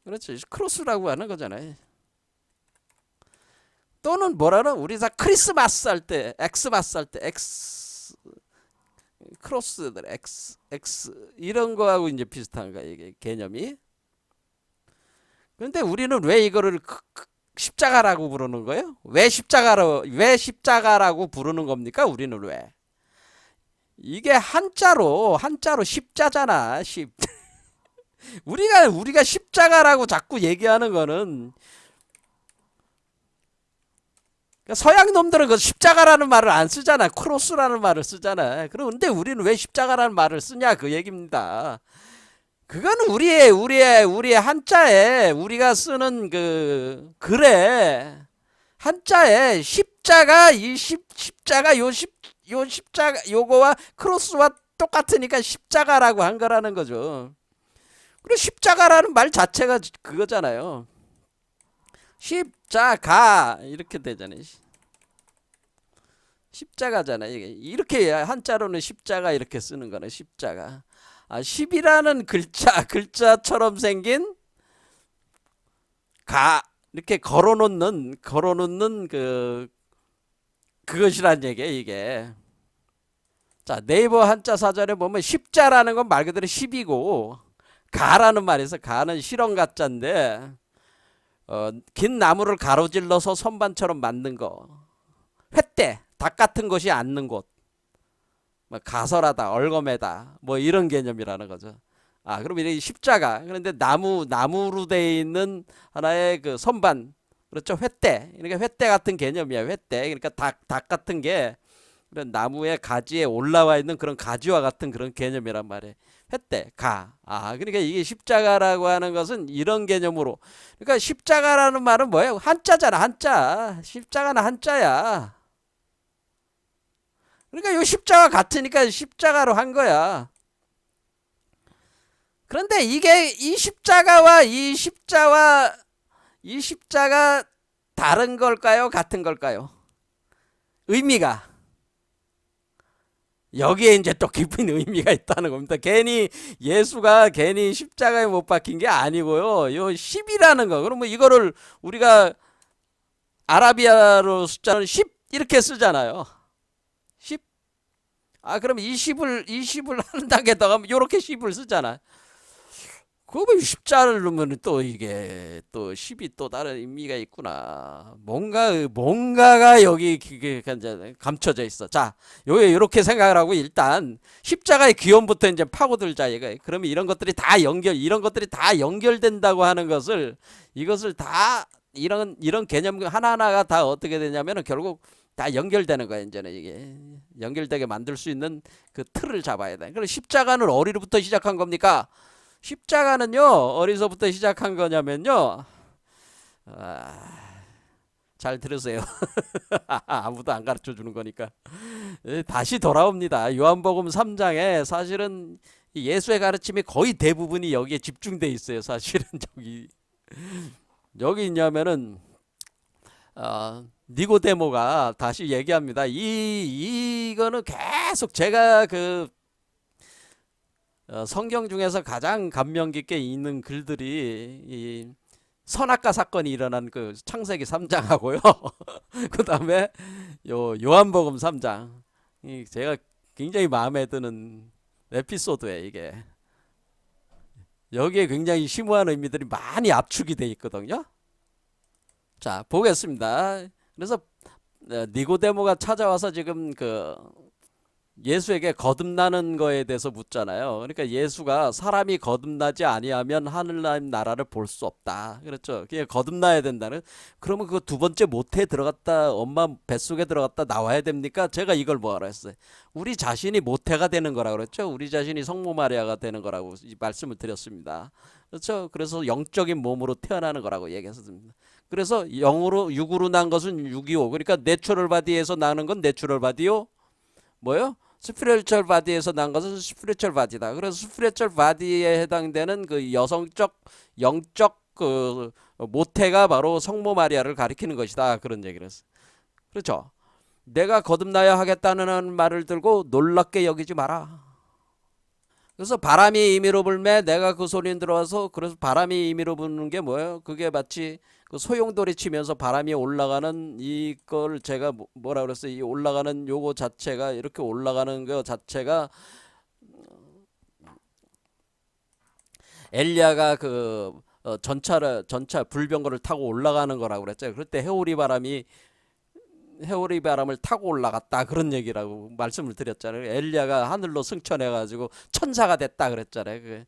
그렇죠. 크로스라고 하는 거잖아요. 또는 뭐라나, 우리 다 크리스마스 할 때, 엑스마스 할 때, 크로스들, X 이런 거하고 이제 비슷한 거야, 이게 개념이. 그런데 우리는 왜 이거를 십자가라고 부르는 거예요? 왜 십자가라고 부르는 겁니까? 우리는 왜? 이게 한자로 십자잖아. 우리가 십자가라고 자꾸 얘기하는 거는 그러니까 서양 놈들은 그 십자가라는 말을 안 쓰잖아. 크로스라는 말을 쓰잖아. 그런데 우리는 왜 십자가라는 말을 쓰냐 그 얘기입니다. 그거는 우리의 한자에 우리가 쓰는 그 글에 한자에 십자가 십자가 요 십자가 요거와 크로스와 똑같으니까 십자가라고 한 거라는 거죠. 그리고 십자가라는 말 자체가 그거잖아요. 십자가 이렇게 되잖아요. 십자가잖아요. 이게 이렇게 한자로는 십자가 이렇게 쓰는 거네. 십자가. 아, 십이라는 글자처럼 생긴 가 이렇게 걸어놓는 그것이란 얘기예요, 이게. 자, 네이버 한자 사전에 보면 십자라는 건 말 그대로 십이고 가라는 말에서 가는 실험 가짜인데 긴 나무를 가로질러서 선반처럼 만든 거. 횃대, 닭 같은 것이 앉는 곳. 뭐 가설하다, 얼검에다, 뭐 이런 개념이라는 거죠. 아, 그럼 이 십자가. 그런데 나무로 돼 있는 하나의 그 선반. 그렇죠. 횃대. 그러니까 횃대 같은 개념이야. 횃대. 그러니까 닭 같은 게 그런 나무의 가지에 올라와 있는 그런 가지와 같은 그런 개념이란 말이에요. 횃대, 가. 아, 그러니까 이게 십자가라고 하는 것은 이런 개념으로. 그러니까 십자가라는 말은 뭐예요? 한자잖아, 한자. 십자가는 한자야. 그러니까 요 십자가 같으니까 십자가로 한 거야. 그런데 이게 이 십자가 다른 걸까요? 같은 걸까요? 의미가. 여기에 이제 또 깊은 의미가 있다는 겁니다. 예수가 괜히 십자가에 못 박힌 게 아니고요. 요 10이라는 거. 그러면 이거를 우리가 아라비아로 숫자는 10 이렇게 쓰잖아요. 10. 아, 그럼 이 10을 한 단계 더 가면 요렇게 10을 쓰잖아. 그거 십자를 넣으면 또 이게 또 10이 또 다른 의미가 있구나. 뭔가가 여기 이제 감춰져 있어. 자, 요렇게 생각을 하고 일단 십자가의 기원부터 이제 파고들자 이거. 그러면 이런 것들이 다 연결된다고 하는 것을 이것을 다 이런 개념 하나하나가 다 어떻게 되냐면은 결국 다 연결되는 거야. 이제는 이게 연결되게 만들 수 있는 그 틀을 잡아야 돼. 그럼 십자가는 어디로부터 시작한 겁니까? 십자가는요 어디서부터 시작한 거냐면요, 잘 들으세요. 아무도 안 가르쳐 주는 거니까 다시 돌아옵니다. 요한복음 3장에 사실은 예수의 가르침이 거의 대부분이 여기에 집중돼 있어요. 사실은 여기 있냐면은 니고데모가 다시 얘기합니다. 이거는 계속 제가 성경 중에서 가장 감명 깊게 있는 글들이 이 선악과 사건이 일어난 그 창세기 3장하고요. 그다음에 요한복음 3장. 제가 굉장히 마음에 드는 에피소드에 이게 여기에 굉장히 심오한 의미들이 많이 압축이 돼 있거든요. 자, 보겠습니다. 그래서 니고데모가 찾아와서 지금 예수에게 거듭나는 거에 대해서 묻잖아요. 그러니까 예수가 사람이 거듭나지 아니하면 하늘나라 나라를 볼 수 없다. 그렇죠. 그게 거듭나야 된다는. 그러면 그 두 번째 모태에 들어갔다 엄마 뱃속에 들어갔다 나와야 됩니까? 제가 이걸 뭐하라 했어요. 우리 자신이 모태가 되는 거라고 그랬죠. 우리 자신이 성모 마리아가 되는 거라고 말씀을 드렸습니다. 그렇죠. 그래서 영적인 몸으로 태어나는 거라고 얘기했습니다. 그래서 육으로 난 것은 육이요. 그러니까 내추럴 바디에서 나는 건 내추럴 바디요. 뭐요? 스피리추얼 바디에서 난 것은 스피리추얼 바디다. 그래서 스피리추얼 바디에 해당되는 그 여성적 영적 그 모태가 바로 성모 마리아를 가리키는 것이다. 그런 얘기를 했어요. 그렇죠? 내가 거듭나야 하겠다는 말을 들고 놀랍게 여기지 마라. 그래서 바람이 임의로 불매 내가 그 소리는 들어와서, 그래서 바람이 임의로 부는 게 뭐예요? 그게 마치 그 소용돌이 치면서 바람이 올라가는 이걸 제가 뭐라 그랬어요? 이 올라가는 요거 자체가, 이렇게 올라가는 거 자체가 엘리야가 전차 불병거를 타고 올라가는 거라고 그랬죠. 그럴 때 해오리 바람을 타고 올라갔다, 그런 얘기라고 말씀을 드렸잖아요. 엘리야가 하늘로 승천해 가지고 천사가 됐다 그랬잖아요.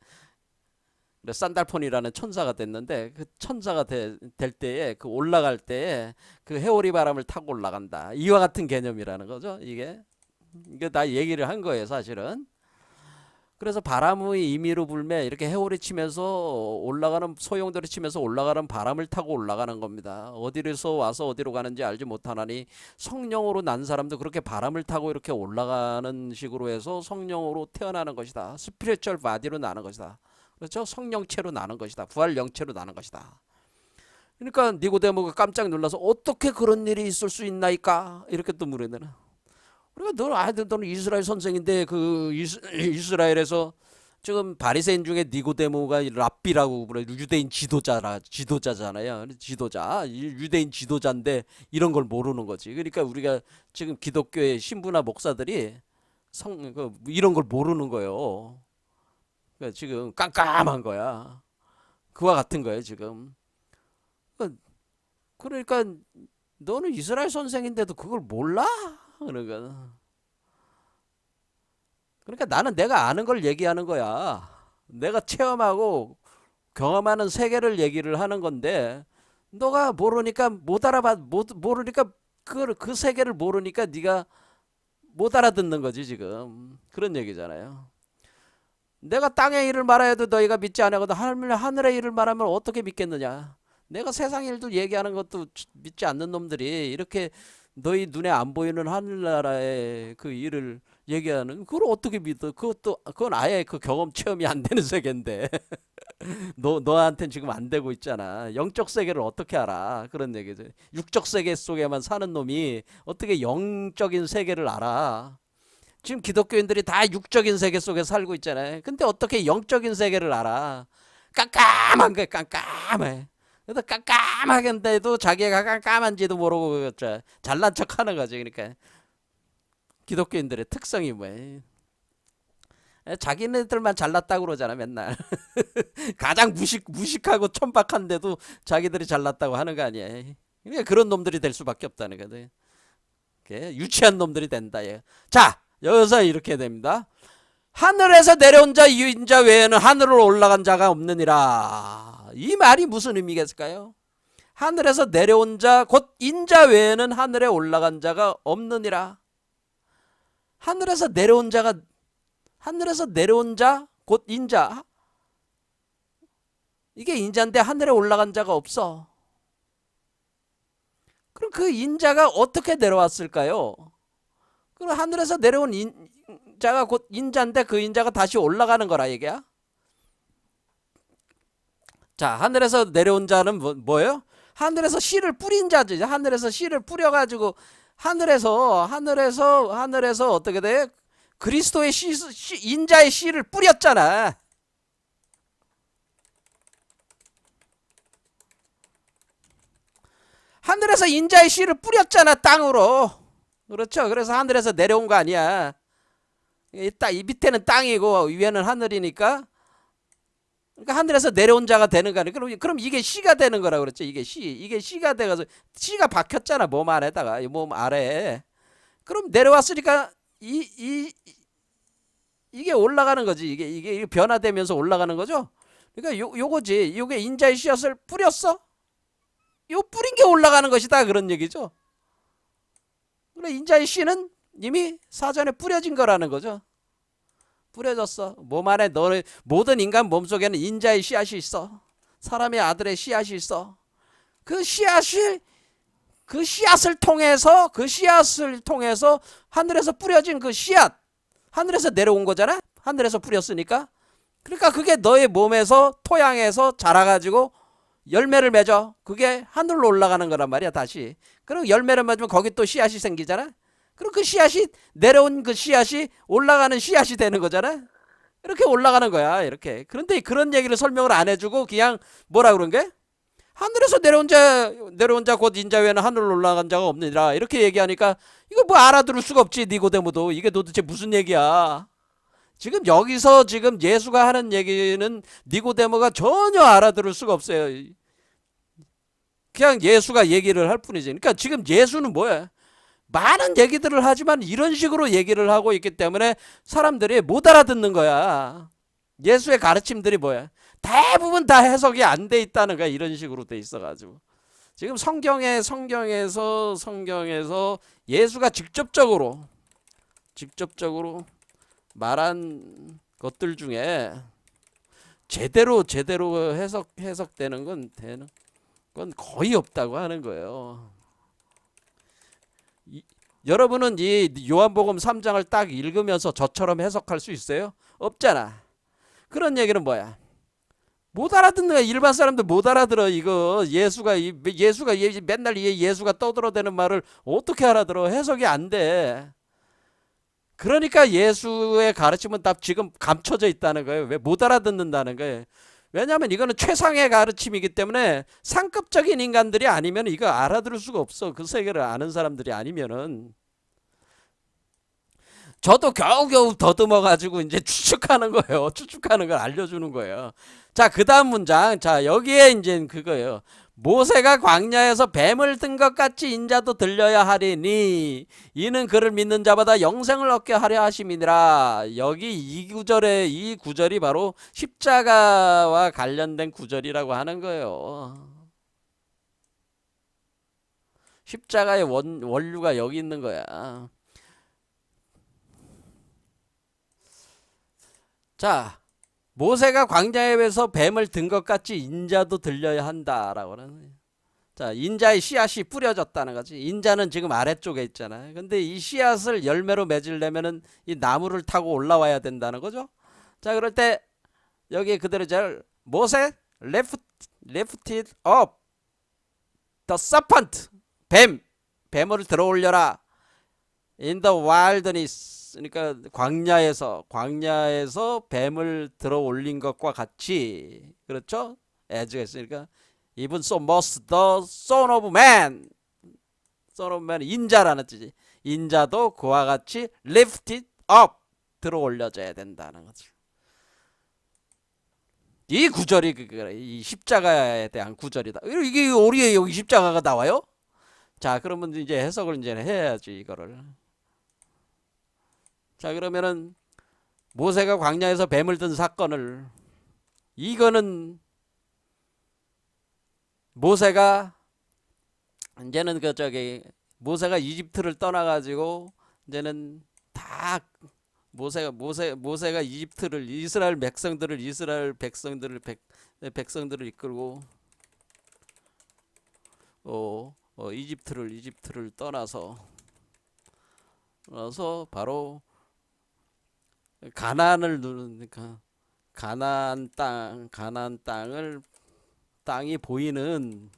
그래서 산달폰이라는 천사가 됐는데 그 천사가 될 때에 그 올라갈 때에 그 해오리 바람을 타고 올라간다. 이와 같은 개념이라는 거죠. 이게 다 얘기를 한 거예요, 사실은. 그래서 바람의 임의로 불매 이렇게 해오리 치면서 올라가는 소용돌이 치면서 올라가는 바람을 타고 올라가는 겁니다. 어디에서 와서 어디로 가는지 알지 못하나니 성령으로 난 사람도 그렇게 바람을 타고 이렇게 올라가는 식으로 해서 성령으로 태어나는 것이다. 스피리추얼 바디로 나는 것이다. 그렇죠? 성령체로 나는 것이다. 부활 영체로 나는 것이다. 그러니까 니고데모가 깜짝 놀라서 어떻게 그런 일이 있을 수 있나이까? 이렇게 또 물어내는. 그러니까 너는 이스라엘 선생인데 그 이스라엘에서 지금 바리새인 중에 니고데모가 랍비라고 그래. 유대인 지도자잖아요. 지도자. 유대인 지도자인데 이런 걸 모르는 거지. 그러니까 우리가 지금 기독교의 신부나 목사들이 이런 걸 모르는 거예요. 그러니까 지금 깜깜한 거야. 그와 같은 거예요, 지금. 그러니까 너는 이스라엘 선생인데도 그걸 몰라? 그러니까 나는 내가 아는 걸 얘기하는 거야. 내가 체험하고 경험하는 세계를 얘기를 하는 건데 너가 모르니까 모르니까 그 세계를 모르니까 네가 못 알아듣는 거지 지금. 그런 얘기잖아요. 내가 땅의 일을 말해도 너희가 믿지 않거든 하늘의 일을 말하면 어떻게 믿겠느냐. 내가 세상 일도 얘기하는 것도 믿지 않는 놈들이 이렇게 너희 눈에 안 보이는 하늘나라의 그 일을 얘기하는 그걸 어떻게 믿어? 그건 아예 그 경험 체험이 안 되는 세계인데 너한테는 지금 안 되고 있잖아. 영적 세계를 어떻게 알아? 그런 얘기죠. 육적 세계 속에만 사는 놈이 어떻게 영적인 세계를 알아? 지금 기독교인들이 다 육적인 세계 속에 살고 있잖아요. 근데 어떻게 영적인 세계를 알아? 깜깜한 거야, 깜깜해. 그래도 깜깜하겠는데도 자기가 깜깜한지도 모르고 잘난 척하는 거지. 그러니까 기독교인들의 특성이 뭐예요? 자기네들만 잘났다고 그러잖아 맨날. 가장 무식하고 천박한데도 자기들이 잘났다고 하는 거 아니야. 그러니까 그런 놈들이 될 수밖에 없다는 거지. 유치한 놈들이 된다. 얘. 자, 여기서 이렇게 됩니다. 하늘에서 내려온 자 인자 외에는 하늘로 올라간 자가 없느니라. 이 말이 무슨 의미겠을까요? 하늘에서 내려온 자 곧 인자 외에는 하늘에 올라간 자가 없느니라. 하늘에서 내려온 자 곧 인자. 이게 인자인데 하늘에 올라간 자가 없어. 그럼 그 인자가 어떻게 내려왔을까요? 그럼 하늘에서 내려온 인자가 곧 인자인데 그 인자가 다시 올라가는 거라 얘기야. 자, 하늘에서 내려온 자는 뭐예요? 하늘에서 씨를 뿌린 자지. 하늘에서 씨를 뿌려가지고 하늘에서 어떻게 돼? 그리스도의 인자의 씨를 뿌렸잖아. 하늘에서 인자의 씨를 뿌렸잖아, 땅으로. 그렇죠? 그래서 하늘에서 내려온 거 아니야. 이 밑에는 땅이고 위에는 하늘이니까. 그러니까 하늘에서 내려온 자가 되는 거 아니야. 그럼 이게 씨가 되는 거라 그랬죠. 이게 씨가 돼가서 씨가 박혔잖아, 몸 안에다가, 몸 아래에. 그럼 내려왔으니까 이게 올라가는 거지. 이게 변화되면서 올라가는 거죠. 그러니까 요거지. 요게 인자의 씨앗을 뿌렸어. 요 뿌린 게 올라가는 것이다, 그런 얘기죠. 그래, 인자의 씨는 이미 사전에 뿌려진 거라는 거죠. 뿌려졌어. 몸 안에 너의 모든 인간 몸속에는 인자의 씨앗이 있어. 사람의 아들의 씨앗이 있어. 그 씨앗을 통해서 하늘에서 뿌려진 그 씨앗, 하늘에서 내려온 거잖아. 하늘에서 뿌렸으니까. 그러니까 그게 너의 몸에서 토양에서 자라가지고 열매를 맺어. 그게 하늘로 올라가는 거란 말이야, 다시. 그럼 열매를 맺으면 거기 또 씨앗이 생기잖아. 그럼 그 씨앗이, 내려온 그 씨앗이 올라가는 씨앗이 되는 거잖아. 이렇게 올라가는 거야, 이렇게. 그런데 그런 얘기를 설명을 안 해주고 그냥 뭐라 그런 게? 하늘에서 내려온 자 곧 인자 외에는 하늘로 올라간 자가 없느니라. 이렇게 얘기하니까 이거 뭐 알아들을 수가 없지, 니고데모도. 이게 도대체 무슨 얘기야? 지금 여기서 지금 예수가 하는 얘기는 니고데모가 전혀 알아들을 수가 없어요. 그냥 예수가 얘기를 할 뿐이지. 그러니까 지금 예수는 뭐야? 많은 얘기들을 하지만 이런 식으로 얘기를 하고 있기 때문에 사람들이 못 알아듣는 거야. 예수의 가르침들이 뭐야? 대부분 다 해석이 안 돼 있다는 거야. 이런 식으로 돼 있어가지고. 지금 성경에서 예수가 직접적으로 말한 것들 중에 제대로 해석되는 건 거의 없다고 하는 거예요. 여러분은 이 요한복음 3장을 딱 읽으면서 저처럼 해석할 수 있어요? 없잖아. 그런 얘기는 뭐야? 못 알아듣는 거야. 일반 사람들 못 알아들어. 이거 예수가 맨날 예수가 떠들어대는 말을 어떻게 알아들어? 해석이 안 돼. 그러니까 예수의 가르침은 다 지금 감춰져 있다는 거예요. 왜 못 알아듣는다는 거예요. 왜냐하면 이거는 최상의 가르침이기 때문에 상급적인 인간들이 아니면 이거 알아들을 수가 없어. 그 세계를 아는 사람들이 아니면은. 저도 겨우겨우 더듬어 가지고 이제 추측하는 거예요. 추측하는 걸 알려주는 거예요. 자, 그 다음 문장. 자, 여기에 이제 그거예요. 모세가 광야에서 뱀을 든 것 같이 인자도 들려야 하리니 이는 그를 믿는 자마다 영생을 얻게 하려 하심이니라. 여기 이 구절이 바로 십자가와 관련된 구절이라고 하는 거예요. 십자가의 원류가 여기 있는 거야. 자, 모세가 광야에서 뱀을 든 것 같이 인자도 들려야 한다라고 하는 거예요. 자, 인자의 씨앗이 뿌려졌다는 거지. 인자는 지금 아래쪽에 있잖아요. 근데 이 씨앗을 열매로 맺으려면은 이 나무를 타고 올라와야 된다는 거죠. 자, 그럴 때 여기 그대로 잘 모세 left it up the serpent 뱀을 들어 올려라 in the wilderness. 그러니까 광야에서 뱀을 들어 올린 것과 같이, 그렇죠? as가 있으니까 even so must the son of man 인자라는 뜻이, 인자도 그와 같이 lifted up 들어 올려져야 된다는 거죠. 이 구절이 이 십자가에 대한 구절이다. 이게 우리의 여기 십자가가 나와요? 자, 그러면 이제 해석을 이제 해야지 이거를. 자, 그러면은 모세가 광야에서 뱀을 든 사건을, 이거는 모세가 이제는 모세가 이집트를 떠나가지고 이제는 다 모세가 이스라엘 백성들을 이끌고 이집트를 떠나서 바로 가나안을 누르니까 가나안 땅이 보이는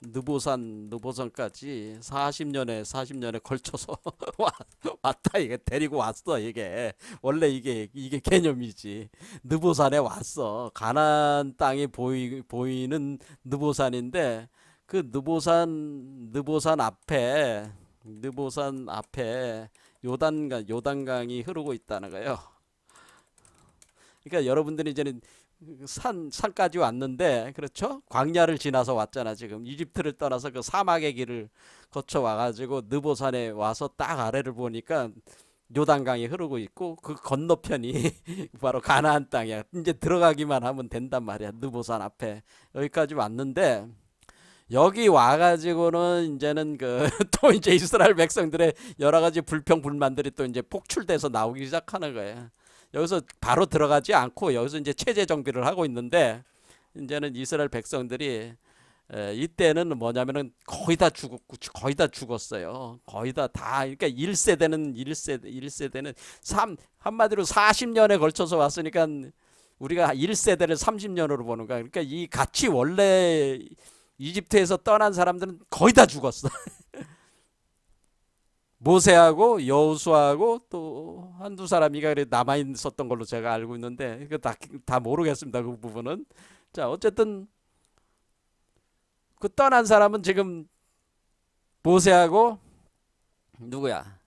느보산까지 40년에 걸쳐서 왔다. 이게 데리고 왔어. 이게 원래 이게 개념이지. 느보산에 왔어. 가나안 땅이 보이는 느보산인데, 그 느보산 앞에 요단강이 흐르고 있다는 거예요. 그러니까 여러분들이 이제는 산까지 왔는데, 그렇죠? 광야를 지나서 왔잖아. 지금 이집트를 떠나서 그 사막의 길을 거쳐 와가지고 느보산에 와서 딱 아래를 보니까 요단강이 흐르고 있고, 그 건너편이 바로 가나안 땅이야. 이제 들어가기만 하면 된단 말이야. 느보산 앞에 여기까지 왔는데, 여기 와가지고는 이제는 또 이제 이스라엘 백성들의 여러 가지 불평불만들이 또 이제 폭출돼서 나오기 시작하는 거예요. 여기서 바로 들어가지 않고 여기서 이제 체제 정비를 하고 있는데, 이제는 이스라엘 백성들이 이때는 뭐냐면은 거의 다 죽었어요. 그러니까 1세대는 한마디로 40년에 걸쳐서 왔으니까 우리가 1세대를 30년으로 보는 거야. 그러니까 이 같이 원래 이집트에서 떠난 사람들은 거의 다 죽었어. 모세하고 여호수아하고 또 한두 사람이 남아 있었던 걸로 제가 알고 있는데, 그 다 모르겠습니다. 그 부분은. 자, 어쨌든 그 떠난 사람은 지금 모세하고 누구야?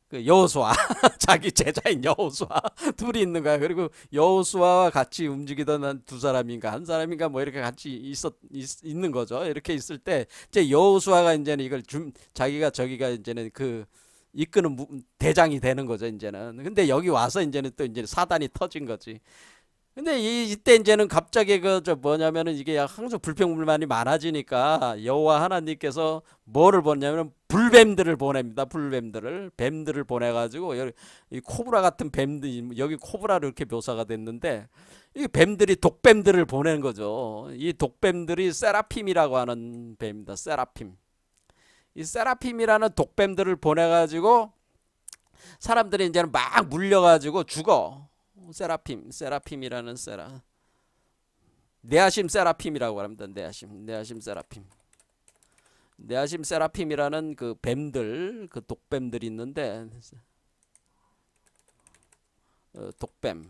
그 여호수아 자기 제자인 여호수아 둘이 있는 거야. 그리고 여호수아와 같이 움직이던 한 두 사람인가 한 사람인가 뭐 이렇게 같이 있는 거죠. 이렇게 있을 때 이제 여호수아가 이제는 이걸 자기가 저기가 이제는 이끄는 대장이 되는 거죠, 이제는. 근데 여기 와서 이제는 또 이제 사단이 터진 거지. 근데 이때 이제는 갑자기 그 저 뭐냐면은 이게 항상 불평불만이 많아지니까 여호와 하나님께서 뭐를 보냐면은 불뱀들을 보냅니다. 불뱀들을 뱀들을 보내가지고 여기 이 코브라 같은 뱀들, 여기 코브라로 이렇게 묘사가 됐는데 이 뱀들이 독뱀들을 보내는 거죠. 이 독뱀들이 세라핌이라고 하는 뱀입니다. 세라핌. 이 세라핌이라는 독뱀들을 보내가지고 사람들이 이제는 막 물려가지고 죽어. 세라핌이라는 네아심 세라핌이라고 합니다. 네아심 세라핌. 네아심 세라핌이라는 그 뱀들, 그 독뱀들이 있는데, 독뱀.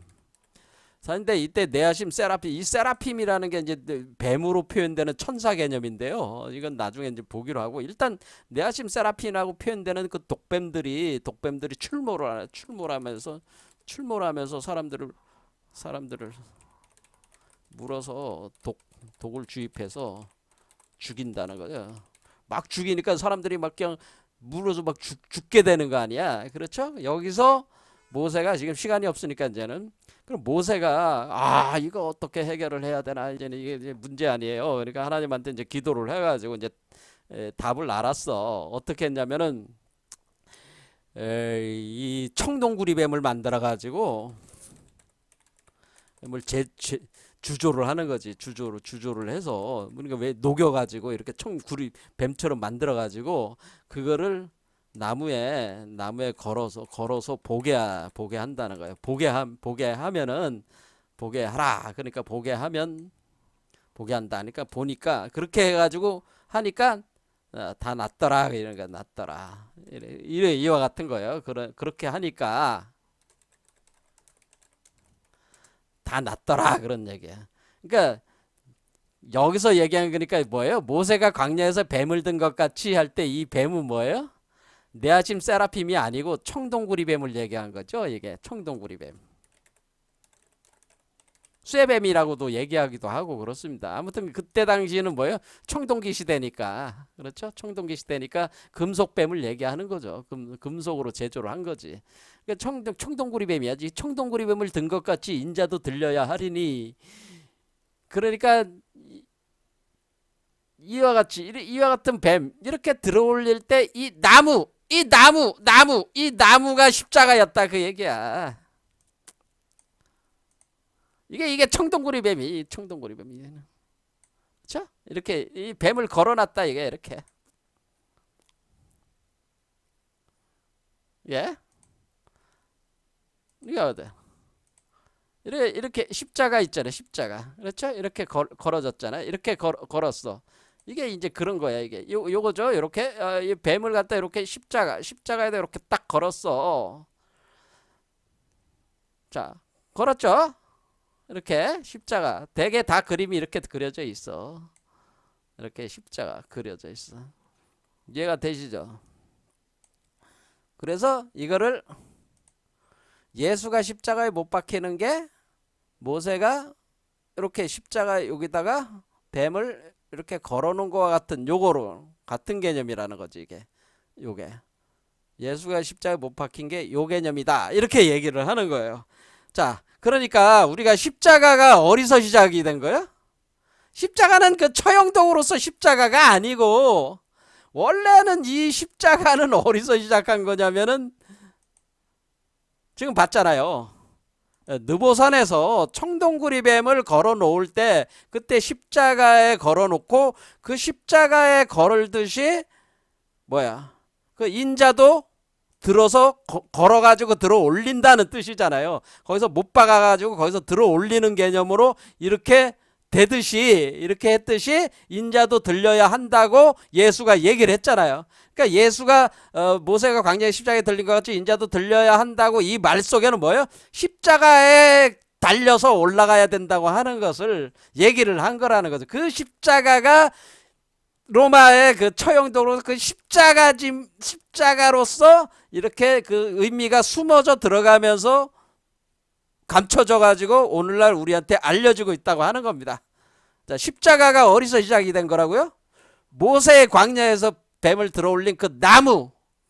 근데 이때 네아심 세라핌, 이 세라핌이라는 게 이제 뱀으로 표현되는 천사 개념인데요. 이건 나중에 이제 보기로 하고, 일단 네아심 세라핌이라고 표현되는 그 독뱀들이 출몰을 하면서 사람들을 물어서 독을 주입해서 죽인다는 거죠. 막 죽이니까 사람들이 막 그냥 물어서 막 죽게 되는 거 아니야. 그렇죠? 여기서 모세가 지금 시간이 없으니까 이제는 그럼 모세가 이거 어떻게 해결을 해야 되나 이제는 이게 이제 문제 아니에요. 그러니까 하나님한테 이제 기도를 해가지고 이제 답을 알았어. 어떻게 했냐면은 이 청동구리뱀을 만들어 가지고 뭘 주조를 하는 거지. 주조를 해서 그러니까 왜 녹여 가지고 이렇게 청구리 뱀처럼 만들어 가지고 그거를 나무에 걸어서 보게 한다는 거예요. 보게 하면은 보게 하라. 그러니까 보게 한다. 그러니까 보니까 그렇게 해가지고 하니까 다 낫더라. 이런 거 낫더라. 이와 같은 거예요. 그렇게 하니까 다 낫더라. 그런 얘기야. 그러니까 여기서 얘기한 거니까 뭐예요? 모세가 광야에서 뱀을 든 것 같이 할 때 이 뱀은 뭐예요? 네아심 세라핌이 아니고 청동구리 뱀을 얘기한 거죠. 이게 청동구리 뱀. 쇠뱀이라고도 얘기하기도 하고 그렇습니다. 아무튼 그때 당시에는 뭐예요? 청동기 시대니까. 그렇죠? 청동기 시대니까 금속뱀을 얘기하는 거죠. 금속으로 제조를 한 거지. 그러니까 청동구리뱀이야지. 청동구리뱀을 든 것 같이 인자도 들려야 하리니. 그러니까 이와 같은 뱀 이렇게 들어올릴 때 이 나무가 십자가였다 그 얘기야. 이게 청동구리뱀이. 그렇죠? 이렇게 이 뱀을 걸어놨다 이게 이렇게. 예? 이게 어디? 이렇게 십자가 있잖아요. 십자가. 그렇죠? 이렇게 걸어졌잖아요. 이렇게 걸었어. 이게 이제 그런 거야. 이게 요거죠. 이렇게 이 뱀을 갖다 이렇게 십자가에다 이렇게 딱 걸었어. 자, 걸었죠? 이렇게 십자가. 대개 다 그림이 이렇게 그려져 있어. 이렇게 십자가 그려져 있어. 이해가 되시죠? 그래서 이거를 예수가 십자가에 못 박히는 게 모세가 이렇게 십자가 여기다가 뱀을 이렇게 걸어놓은 것과 같은 요거로 같은 개념이라는 거지 이게. 요게 예수가 십자가에 못 박힌 게 요 개념이다 이렇게 얘기를 하는 거예요. 자, 그러니까 우리가 십자가가 어디서 시작이 된 거예요? 십자가는 그 처형독으로서 십자가가 아니고 원래는 이 십자가는 어디서 시작한 거냐면은 지금 봤잖아요. 느보산에서 청동구리뱀을 걸어 놓을 때 그때 십자가에 걸어 놓고 그 십자가에 걸을듯이 그 인자도 들어서 걸어가지고 들어 올린다는 뜻이잖아요. 거기서 못 박아가지고 거기서 들어 올리는 개념으로 이렇게 이렇게 했듯이 인자도 들려야 한다고 예수가 얘기를 했잖아요. 그러니까 예수가 모세가 광야에 십자가에 들린 것 같이 인자도 들려야 한다고 이 말 속에는 뭐예요? 십자가에 달려서 올라가야 된다고 하는 것을 얘기를 한 거라는 거죠. 그 십자가가 로마의 그 처형도로 그 십자가로서 이렇게 그 의미가 숨어져 들어가면서 감춰져 가지고 오늘날 우리한테 알려지고 있다고 하는 겁니다. 자, 십자가가 어디서 시작이 된 거라고요? 모세의 광야에서 뱀을 들어올린 그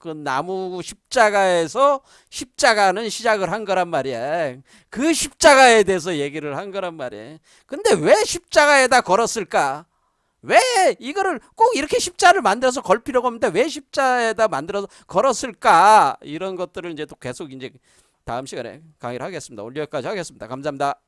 그 나무 십자가에서 십자가는 시작을 한 거란 말이야. 그 십자가에 대해서 얘기를 한 거란 말이야. 근데 왜 십자가에다 걸었을까? 왜 이거를 꼭 이렇게 십자를 만들어서 걸 필요가 없는데 왜 십자에다 만들어서 걸었을까? 이런 것들을 이제 또 계속 이제 다음 시간에 강의를 하겠습니다. 오늘 여기까지 하겠습니다. 감사합니다.